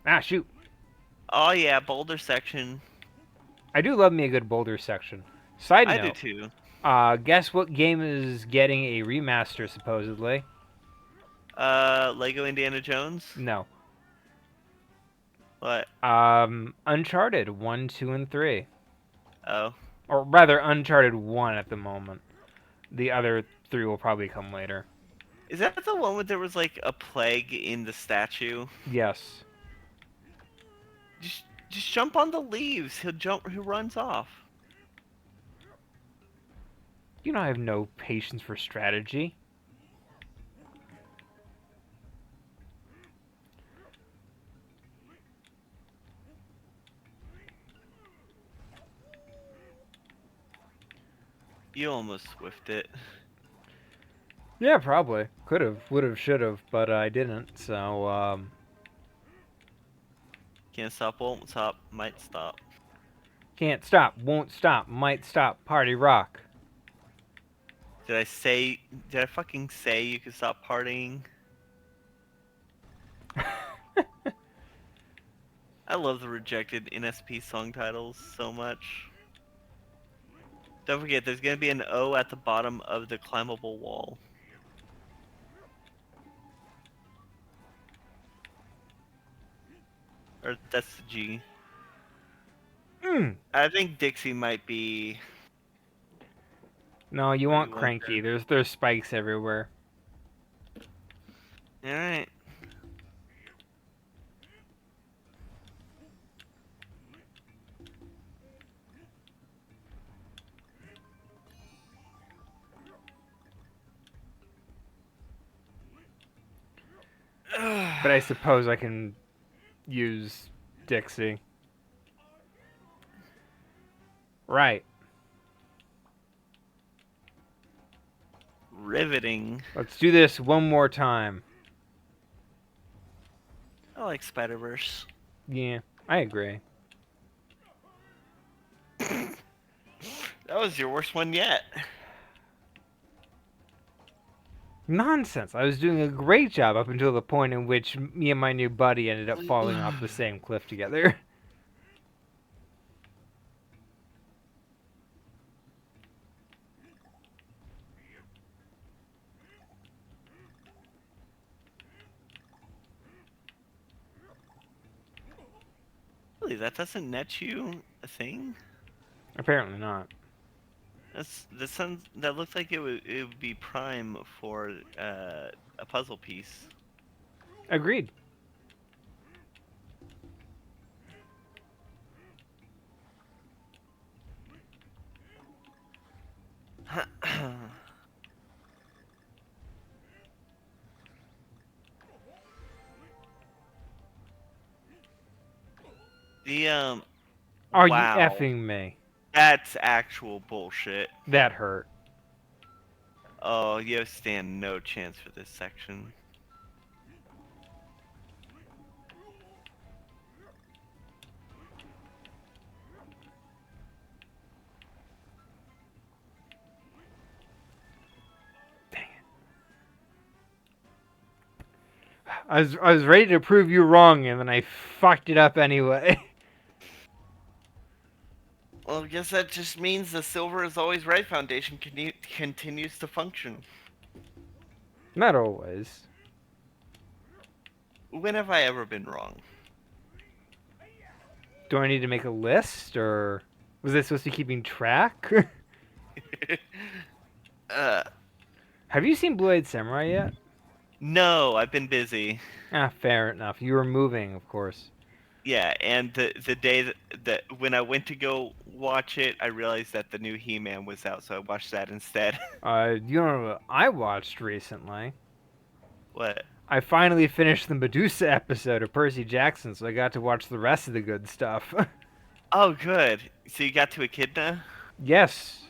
Ah, shoot. Oh yeah, boulder section. I do love me a good boulder section. Side I do note, too. guess what game is getting a remaster supposedly? Lego Indiana Jones. No. What? Uncharted 1, 2, and 3. Oh, Or rather, Uncharted 1 at the moment. The other 3 will probably come later. is that the one where there was like a plague in the statue? Yes. Just just jump on the leaves. He'll jump. He runs off. You know I have no patience for strategy. You almost whiffed it. Yeah, probably. Could have, would have, should have, but I didn't. So, Can't stop, won't stop, might stop. can't stop, won't stop, might stop, party rock. Did I say? Did I fucking say you could stop partying? I love the rejected NSP song titles so much. Don't forget, there's gonna be an O at the bottom of the climbable wall. Or that's the G. Mm. I think Dixie might be. No, you What do want you want cranky. There's spikes everywhere. there? Alright. But I suppose I can use Dixie. Right. Riveting. Let's do this one more time. I like Spider-Verse. Yeah, I agree. That was your worst one yet. Nonsense. I was doing a great job up until the point in which me and my new buddy ended up falling off the same cliff together. Really, that doesn't net you a thing? Apparently not. That looks like it would be prime for a puzzle piece. Agreed. The Are you wow. effing me? That's actual bullshit. That hurt. Oh, you stand no chance for this section. I was ready to prove you wrong, and then I fucked it up anyway. Well, I guess that just means the Silver is Always Right Foundation continues to function. Not always. When have I ever been wrong? Do I need to make a list, or was I supposed to be keeping track? uh, Have you seen Blue Eyed Samurai yet? no, I've been busy. Ah, fair enough. You were moving, of course. Yeah, and the day that when I went to go watch it, I realized that the new He-Man was out, so I watched that instead. You know what I watched recently? What? I finally finished the Medusa episode of Percy Jackson, so I got to watch the rest of the good stuff. Oh, good. So you got to Echidna? Yes.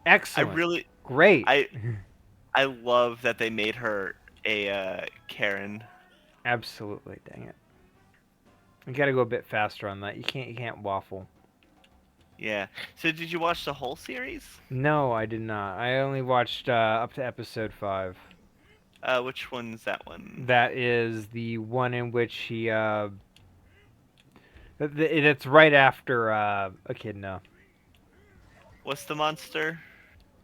I Excellent. really, Great. I love that they made her a Karen. Absolutely, dang it. You gotta go a bit faster on that. You can't waffle. Yeah. So did you watch the whole series? No, I did not. I only watched up to episode 5. Which one's that one? That is the one in which he it's right after Echidna. What's the monster?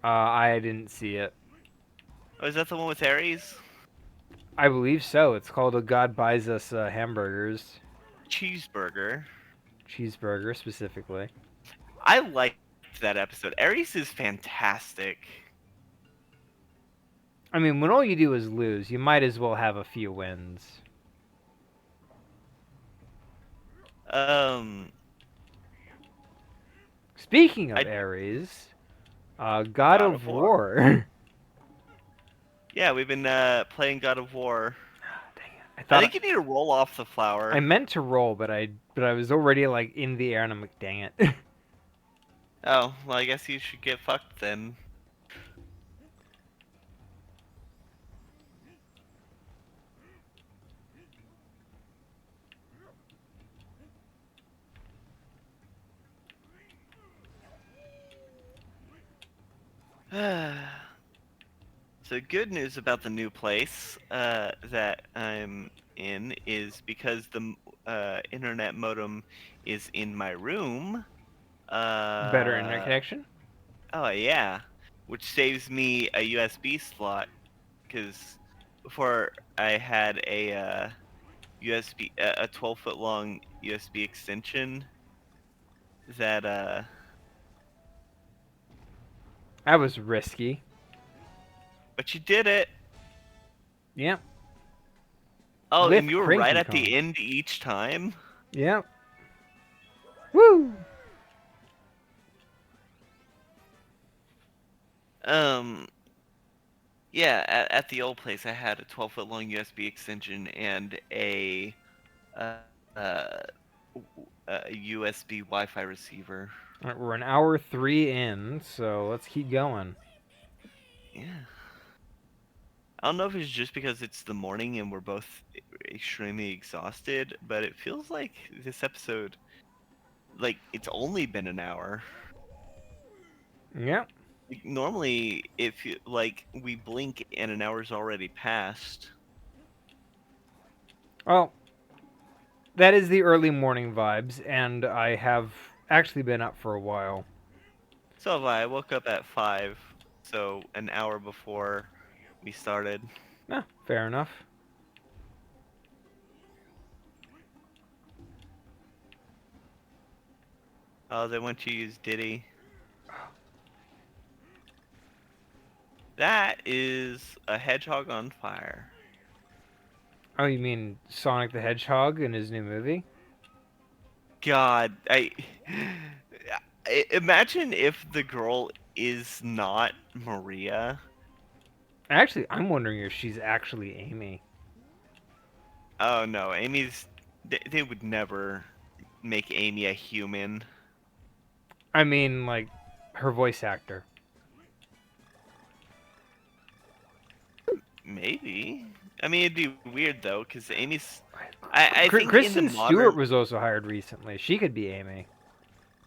I didn't see it. Oh, is that the one with Ares? I believe so. It's called A God Buys Us Hamburgers. Cheeseburger. Cheeseburger, specifically. I liked that episode. Ares is fantastic. I mean, when all you do is lose, you might as well have a few wins. Um, Speaking of I Ares, God God of of War. War. Yeah, we've been playing God of War. Dang it. I think you need to roll off the flower. I meant to roll, but I was already like in the air, and I'm like, dang it. Oh, well, I guess you should get fucked then. So good news about the new place that I'm in is because the internet modem is in my room. Better internet connection? Oh yeah, which saves me a USB slot because before I had a USB a 12-foot long USB extension that That was risky. but you did it. Yep. Oh, With and you were Cranky right at Kong. the end each time. Yep. Woo! Yeah, at the old place, I had a 12-foot long USB extension and uh, uh, a USB Wi-Fi receiver. All right, we're an hour 3 in, so let's keep going. Yeah. I don't know if it's just because it's the morning and we're both extremely exhausted, but it feels like this episode, like, it's only been an hour. Yep. Like, normally, if like we blink and an hour's already passed. Well, that is the early morning vibes, and I have actually been up for a while. So have I. I woke up at 5, so an hour before we started. Ah, fair enough. Oh, they want you to use Diddy. That is a hedgehog on fire. Oh, you mean Sonic the Hedgehog in his new movie? God, imagine if the girl is not Maria. Actually, I'm wondering if she's actually Amy. Oh no, Amy's. They would never make Amy a human. I mean, like, her voice actor. Maybe. I mean, it'd be weird though, because Amy's. I think in the Kristen Stewart modern. was also hired recently. She could be Amy.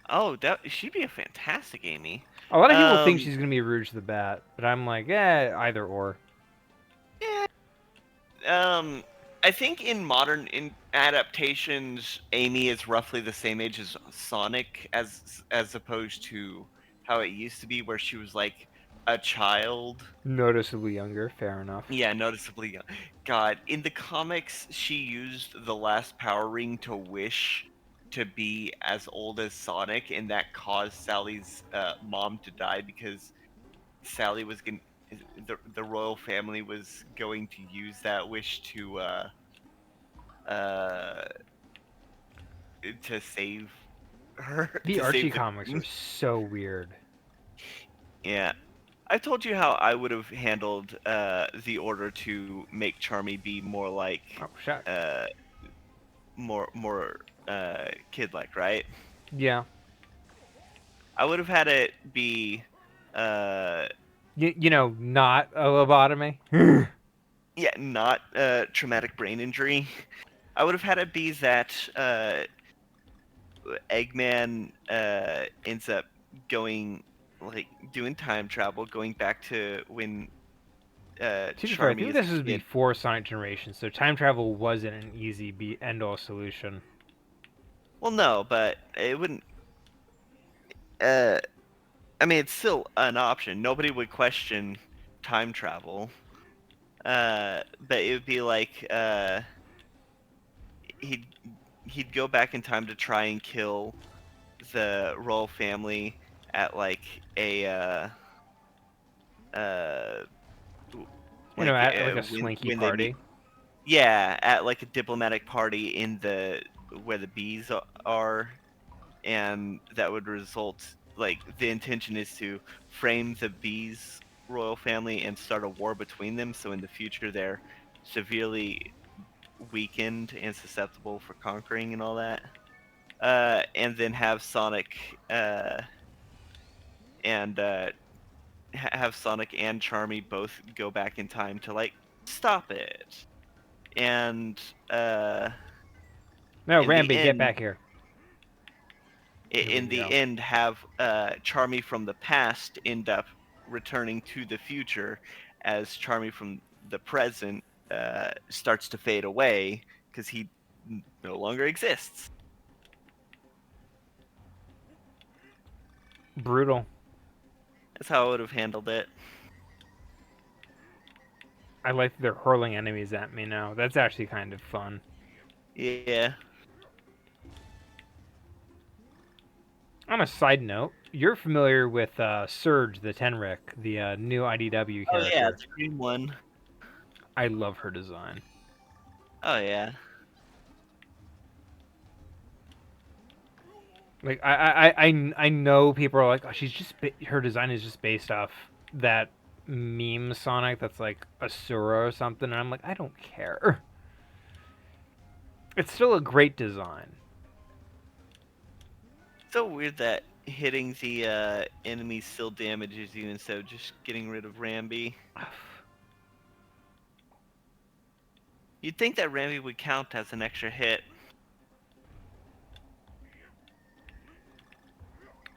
Oh, she'd be a fantastic Amy. A lot of people think Um, she's gonna be Rouge the Bat, but I'm like, either or. yeah. I think in modern in adaptations, Amy is roughly the same age as Sonic, as opposed to how it used to be, where she was like a child. Noticeably younger, fair enough. Yeah, noticeably young. God, in the comics, she used the last Power Ring to wish to be as old as Sonic, and that caused Sally's mom to die because Sally was going the royal family was going to use that wish uh to save her The to Archie save the comics are queen. so weird. Yeah. I told you how I would have handled the order to make Charmy be more like Oh, shut. uh more kid like, right? Yeah. I would have had it be uh You know, not a lobotomy. yeah, not traumatic brain injury. I would have had it be that Eggman ends up going like doing time travel, going back to when To be fair, I Charmy think is a this was kid. before Sonic Generation, so time travel wasn't an easy end-all solution. Well, no, but it wouldn't. Uh, I mean, it's still an option. Nobody would question time travel. But it would be like he'd he'd go back in time to try and kill the royal family at like a uh You know, like at like a when swanky they meet. party. Yeah, at like a diplomatic party in the where the bees are, and that would result like the intention is to frame the bees royal family and start a war between them, so in the future they're severely weakened and susceptible for conquering and all that. And then have Sonic and have Sonic and Charmy both go back in time to like stop it. And No, in the Rambi, get end, back here. Here we go. have Charmy from the past end up returning to the future as Charmy from the present starts to fade away because he no longer exists. Brutal. That's how I would have handled it. I like that they're hurling enemies at me now. That's actually kind of fun. Yeah. On a side note, you're familiar with Surge the Tenric, the new IDW Oh yeah, character. the green one. I love her design. Oh yeah. Like I know people are like, oh, she's just her design is just based off that meme Sonic that's like Asura or something, and I'm like, I don't care. It's still a great design. So weird that hitting the enemy still damages you instead of just getting rid of Rambi. You'd think that Rambi would count as an extra hit.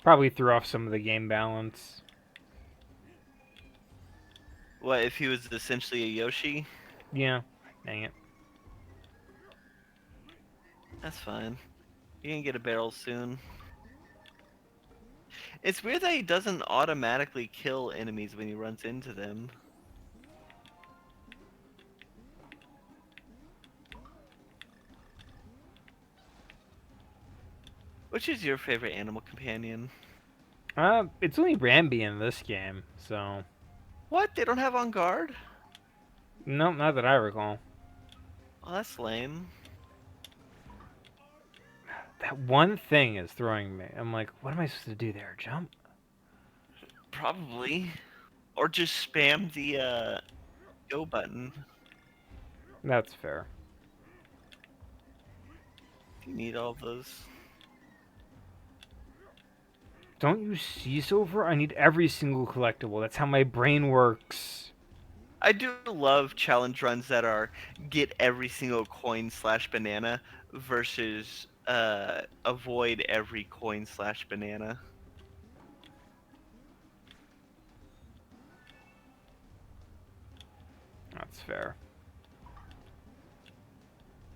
Probably threw off some of the game balance. What if he was essentially a Yoshi? Yeah, dang it. That's fine. You can get a barrel soon. It's weird that he doesn't automatically kill enemies when he runs into them. Which is your favorite animal companion? It's only Rambi in this game, so What? They don't have on guard? no, not that I recall. Oh, that's lame. That one thing is throwing me. I'm like, what am I supposed to do there? Jump? Probably. Or just spam the go button. That's fair. Do you need all those? Don't you see, Silver? I need every single collectible. That's how my brain works. I do love challenge runs that are get every single coin slash banana versus avoid every coin slash banana. That's fair.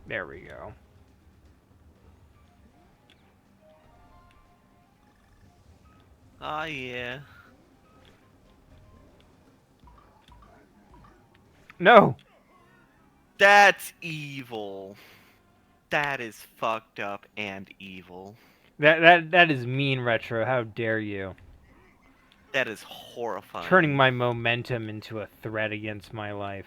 There we go. Ah, yeah. No! That's evil. That is fucked up and evil. That is mean, Retro. How dare you? That is horrifying. Turning my momentum into a threat against my life.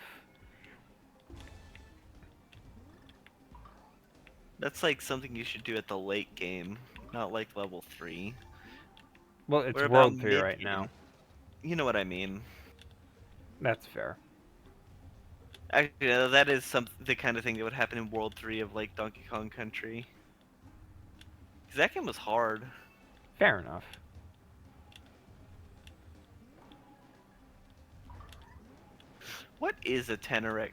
That's like something you should do at the late game, not like level 3. Well, it's We're about World 3 right mid-game. now. You know what I mean. That's fair. Actually, that is the kind of thing that would happen in World 3 of like Donkey Kong Country. Because that game was hard. Fair enough. What is a Teneric?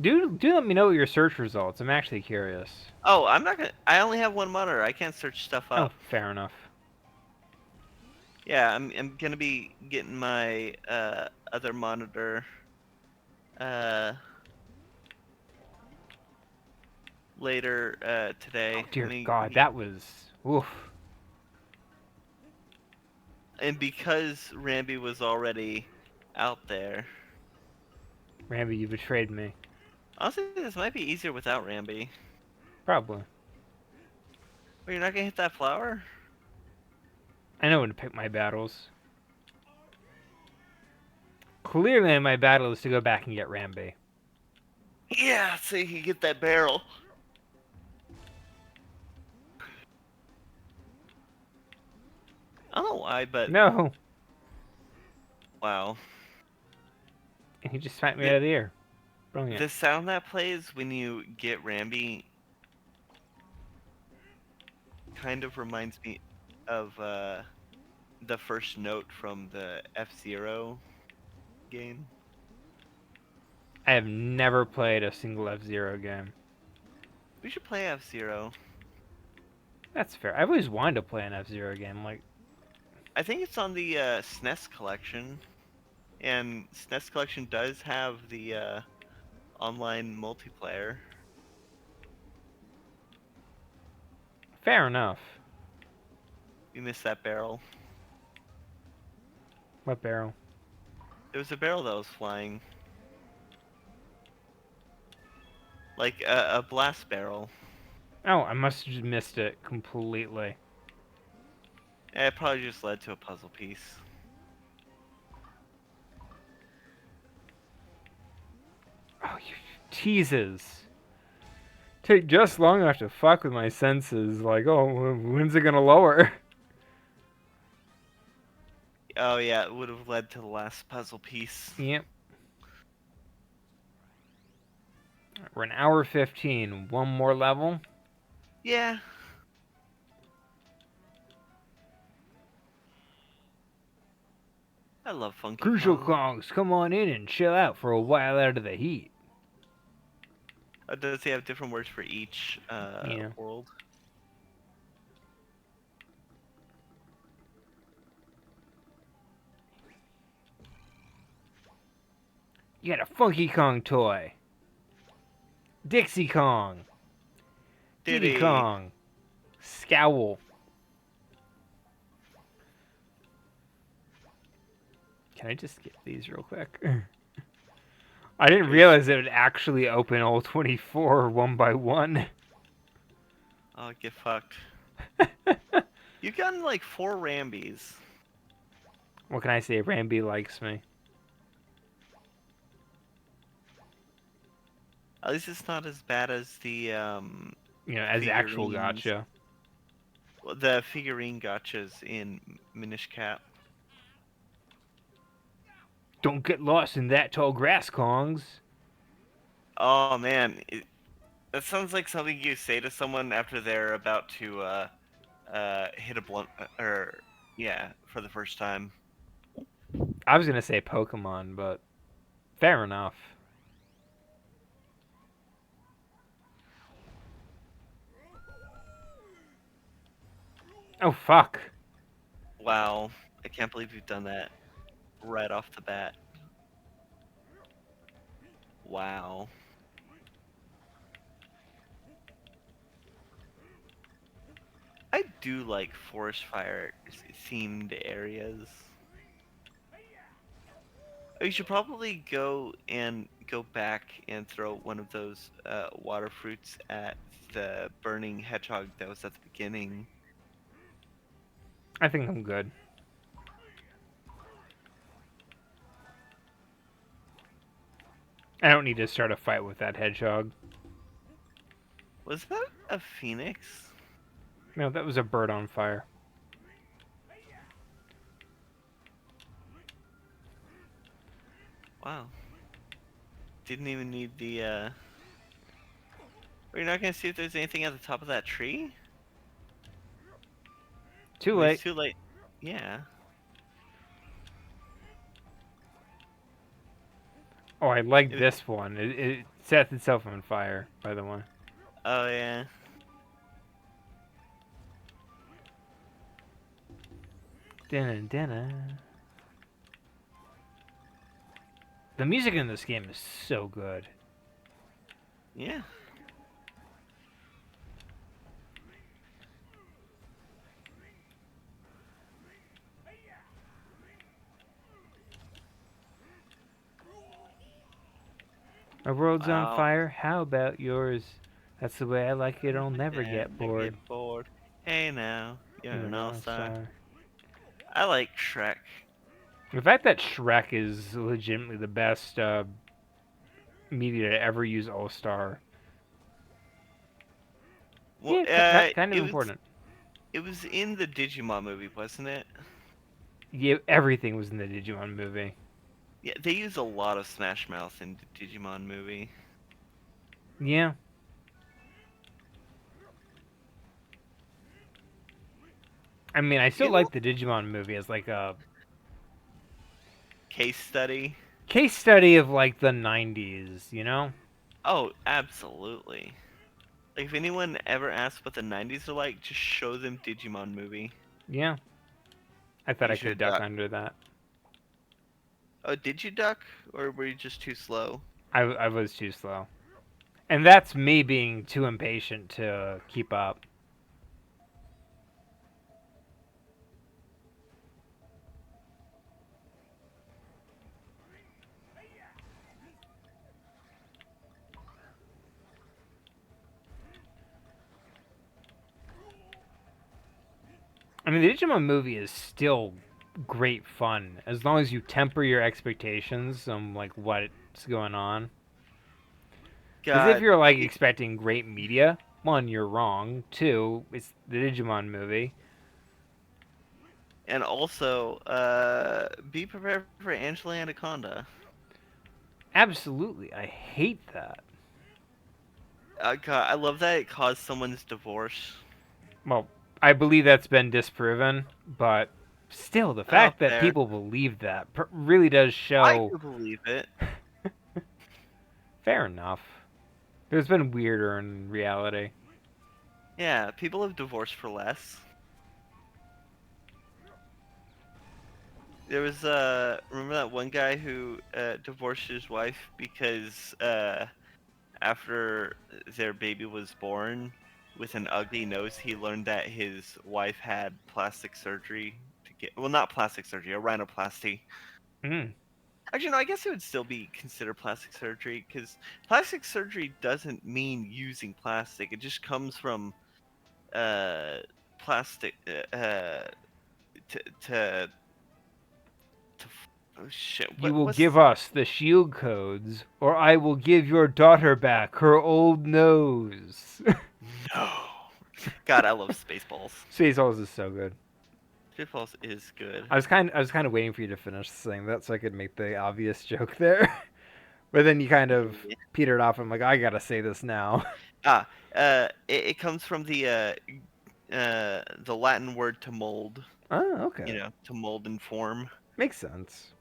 Do let me know your search results. I'm actually curious. Oh, I'm not gonna. I only have one monitor. I can't search stuff Oh, up. fair enough. Yeah, I'm gonna be getting my other monitor later today. Oh, dear I mean, God, that was oof. and because Rambi was already out there. Rambi, you betrayed me. Honestly, this might be easier without Rambi. Probably. Oh, you're not gonna hit that flower? I know when to pick my battles. Clearly, my battle is to go back and get Rambi. Yeah, so you can get that barrel. I don't know why, but No! wow. And he just smacked me out of the air. Brilliant. The sound that plays when you get Rambi kind of reminds me of the first note from the F-Zero game. I have never played a single F-Zero game. We should play F-Zero. That's fair. I've always wanted to play an F-Zero game. Like, I think it's on the SNES collection, and SNES collection does have the online multiplayer. fair enough. You missed that barrel. What barrel? There was a barrel that was flying. Like a blast barrel. Oh, I must have just missed it completely. It probably just led to a puzzle piece. Oh, you teases. Take just long enough to fuck with my senses. Like, oh, when's it gonna lower? Oh yeah, it would have led to the last puzzle piece. Yep. We're an hour 15. One more level. Yeah. I love Funky Crucial Kong. Kongs, come on in and chill out for a while out of the heat. Does he have different words for each Yeah. world? You got a Funky Kong toy. Dixie Kong. Diddy Kong. Scowl. Can I just skip these real quick? I didn't realize it would actually open all 24 one by one. Oh, get fucked. You've gotten like 4 Rambis. What can I say? Rambi likes me. At least it's not as bad as the You know, as actual figurines. gotcha. The figurine gotchas in Minish Cap. Don't get lost in that tall grass, Kongs. Oh man, that sounds like something you say to someone after they're about to hit a blunt or yeah, for the first time. I was gonna say Pokemon, but fair enough. Oh fuck. Wow, I can't believe you've done that right off the bat. Wow. I do like forest fire themed areas. Oh, you should probably go back and throw one of those water fruits at the burning hedgehog that was at the beginning. I think I'm good. I don't need to start a fight with that hedgehog. Was that a phoenix? No, that was a bird on fire. Wow. Didn't even need the We're not gonna see if there's anything at the top of that tree? Too I mean, it's late. too late. Yeah. Oh, I like It, this one. It sets itself on fire, by the way. oh yeah. Dinna, dinna. The music in this game is so good. Yeah. My world's on Wow. fire. How about yours? That's the way I like it. I'll never get Never bored. get bored. Hey now, you're You're an an all-star. all-star. I like Shrek. The fact that Shrek is legitimately the best media to ever use All Star. Well, Yeah, kind of it was important. it was in the Digimon movie, wasn't it? Yeah, everything was in the Digimon movie. Yeah, they use a lot of Smash Mouth in the Digimon movie. Yeah. I mean, I still You know, like the Digimon movie as like a case study. case study of like the 90s, you know? Oh, absolutely. Like if anyone ever asks what the '90s are like, just show them Digimon movie. Yeah. I thought You I could should duck duck. under that. Oh, did you duck, or were you just too slow? I was too slow. And that's me being too impatient to keep up. I mean, the Digimon movie is still great fun as long as you temper your expectations on like what's going on. Because if God, you're like expecting great media, one, you're wrong. Two, it's the Digimon movie. and also, be prepared for Angela Anaconda. Absolutely, I hate that. God, I love that it caused someone's divorce. Well, I believe that's been disproven, but still, the Oh, fact that fair. people believe that really does I show. could believe it. Fair enough. There's been weirder in reality. Yeah, people have divorced for less. There was remember that one guy who divorced his wife because after their baby was born with an ugly nose, he learned that his wife had plastic surgery to get, well, not plastic surgery, a rhinoplasty. Mm. Actually, no, I guess it would still be considered plastic surgery because plastic surgery doesn't mean using plastic. It just comes from uh, plastic to to oh shit. You will What's give us the shield codes, or I will give your daughter back her old nose. no? God, I love Spaceballs. Spaceballs is so good. Spitballs is good. I was kind of waiting for you to finish saying that so I could make the obvious joke there. But then you kind of Yeah. petered off. I'm like, I gotta say this now. Ah, it comes from the Latin word to mold. Oh, okay. To mold and form. Makes sense.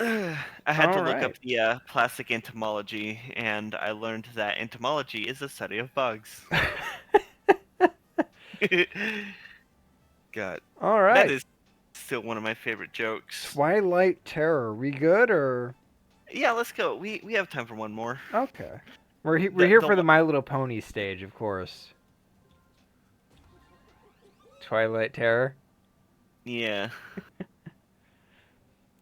I had to All look up right. the plastic entomology, and I learned that entomology is the study of bugs. God, All that right. is still one of my favorite jokes. Twilight Terror. We good or Yeah, let's go. We have time for one more. okay? We're The here the for the My Little Pony stage, of course. Twilight Terror. yeah,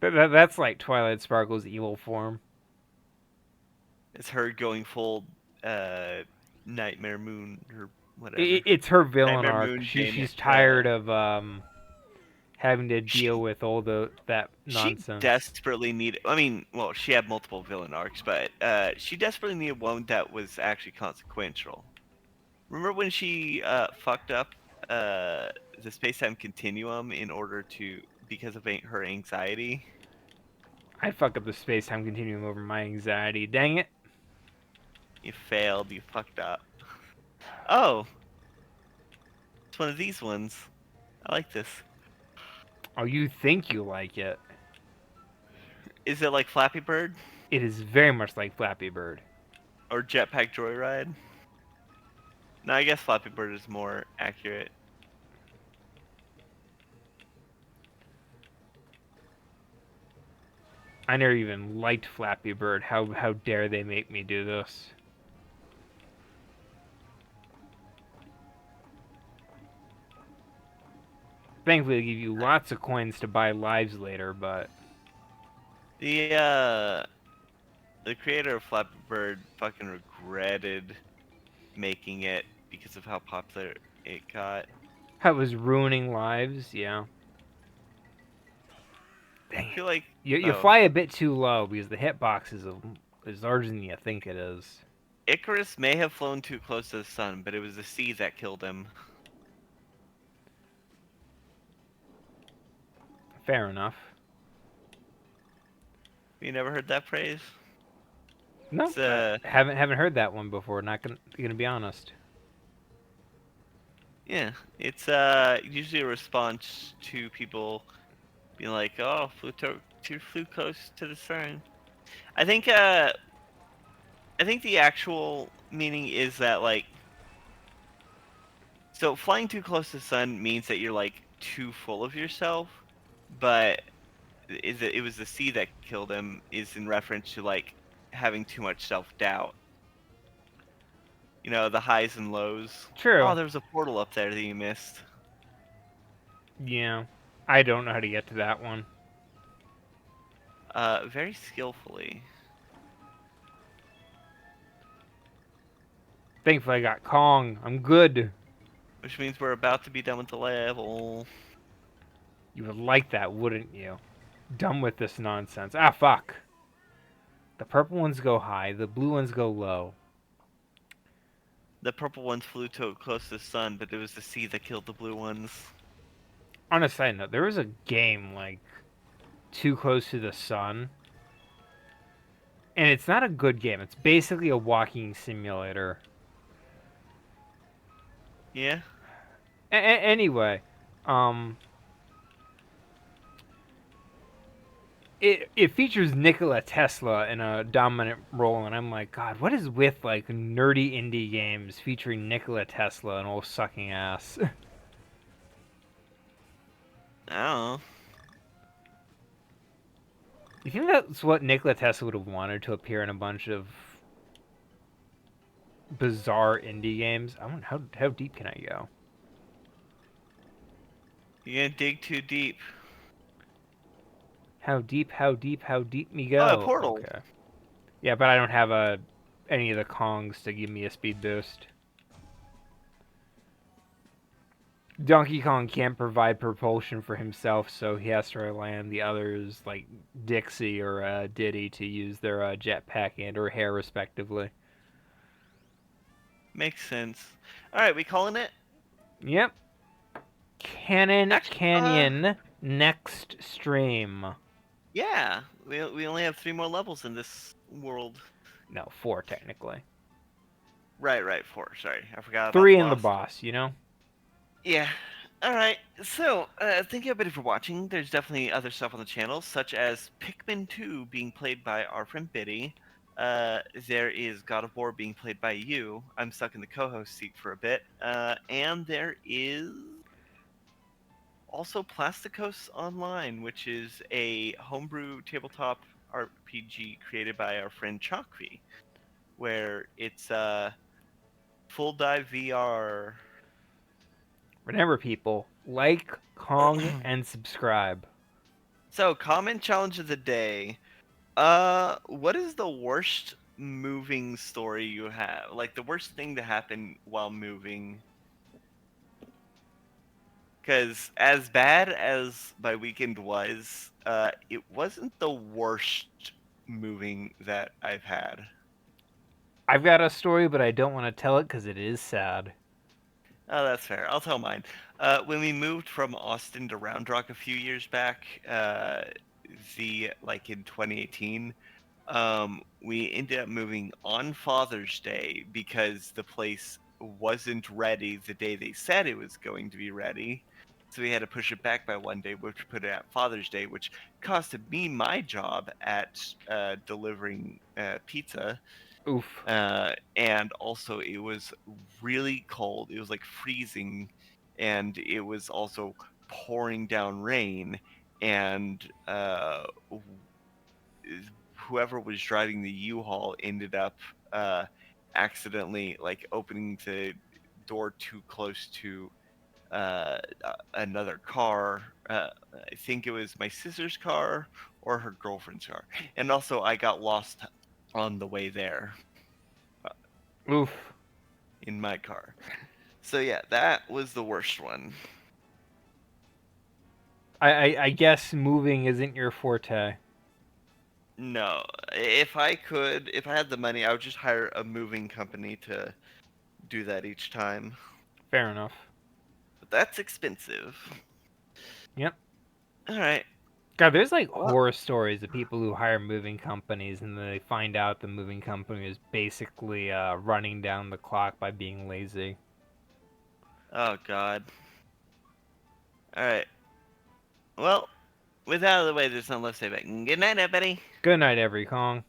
That's like Twilight Sparkle's evil form. it's her going full uh Nightmare Moon or whatever. It's her villain Nightmare arc. Moon She's uh tired of having to deal she with all that she nonsense. desperately needed. I mean, well, she had multiple villain arcs, but she desperately needed one that was actually consequential. Remember when she fucked up the space-time continuum in order to because of her anxiety? I'd fuck up the space time continuum over my anxiety. Dang it. You failed. You fucked up. Oh, it's one of these ones. I like this. Oh, you think you like it? Is it like Flappy Bird It is very much like Flappy Bird. or Jetpack Joyride? No, I guess Flappy Bird is more accurate. I never even liked Flappy Bird. How dare they make me do this? Thankfully, they give you lots of coins to buy lives later, but The uh, the creator of Flappy Bird fucking regretted making it because of how popular it got. that was ruining lives. Yeah. I Dang it. feel like You oh, fly a bit too low because the hitbox is larger than you think it is. Icarus may have flown too close to the sun, but it was the sea that killed him. Fair enough. You never heard that phrase? No, It's haven't heard that one before. Not gonna be honest. yeah, it's usually a response to people being like, "Oh, flew close to the sun." I think I think the actual meaning is that like so flying too close to the sun means that you're like too full of yourself, but is it was the sea that killed him is in reference to like having too much self-doubt. The highs and lows. Oh, True. there was a portal up there that you missed. Yeah. I don't know how to get to that one. Very skillfully. Thankfully, I got Kong. I'm good. Which means we're about to be done with the level. You would like that, wouldn't you? Done with this nonsense. Ah, fuck. The purple ones go high. The blue ones go low. The purple ones flew too close to the sun, but it was the sea that killed the blue ones. On a side note, there was a game like Too Close to the Sun, and it's not a good game. It's basically a walking simulator. Yeah? Anyway, um, it features Nikola Tesla in a dominant role, and I'm like, God, what is with like nerdy indie games featuring Nikola Tesla and old sucking ass? I don't know. You think that's what Nikola Tesla would have wanted to appear in a bunch of bizarre indie games? I wonder how deep can I go? You're gonna dig too deep. How deep? How deep? How deep me Oh, a go? portal! Okay. Yeah, but I don't have any of the Kongs to give me a speed boost. Donkey Kong can't provide propulsion for himself, so he has to rely on the others, like Dixie or Diddy, to use their jetpack and or hair, respectively. Makes sense. Alright, we calling it? Yep. Cannon Actually, Canyon next stream. yeah, we only have 3 more levels in this world. No, 4 technically. Right, 4. Sorry, I forgot about the 3 in the boss. boss, you know? Yeah. All right. So, thank you everybody for watching. There's definitely other stuff on the channel, such as Pikmin 2 being played by our friend Biddy. There is God of War being played by you. I'm stuck in the co-host seat for a bit. And there is also Plasticos Online, which is a homebrew tabletop RPG created by our friend Chakvi, where it's full dive VR. Remember, people, like, Kong, and subscribe. So, comment challenge of the day. What is the worst moving story you have? Like the worst thing to happen while moving? Because as bad as my weekend was, it wasn't the worst moving that I've had. I've got a story, but I don't want to tell it because it is sad. Oh, that's fair. I'll tell mine. When we moved from Austin to Round Rock a few years back, like in 2018, we ended up moving on Father's Day because the place wasn't ready the day they said it was going to be ready. So we had to push it back by one day, which put it at Father's Day, which costed me my job at delivering pizza. Oof. And also, it was really cold. It was like freezing, and it was also pouring down rain. And whoever was driving the U-Haul ended up accidentally like opening the door too close to another car. I think it was my sister's car or her girlfriend's car. And also, I got lost on the way there Oof. in my car. So yeah, that was the worst one. I guess moving isn't your forte. No, if I had the money, I would just hire a moving company to do that each time. Fair enough. But that's expensive. Yep. All right. God, there's like Well, horror stories of people who hire moving companies and they find out the moving company is basically running down the clock by being lazy. oh God. All right. Well, with that out of the way, there's nothing left to say. But good night, everybody. Good night, every Kong.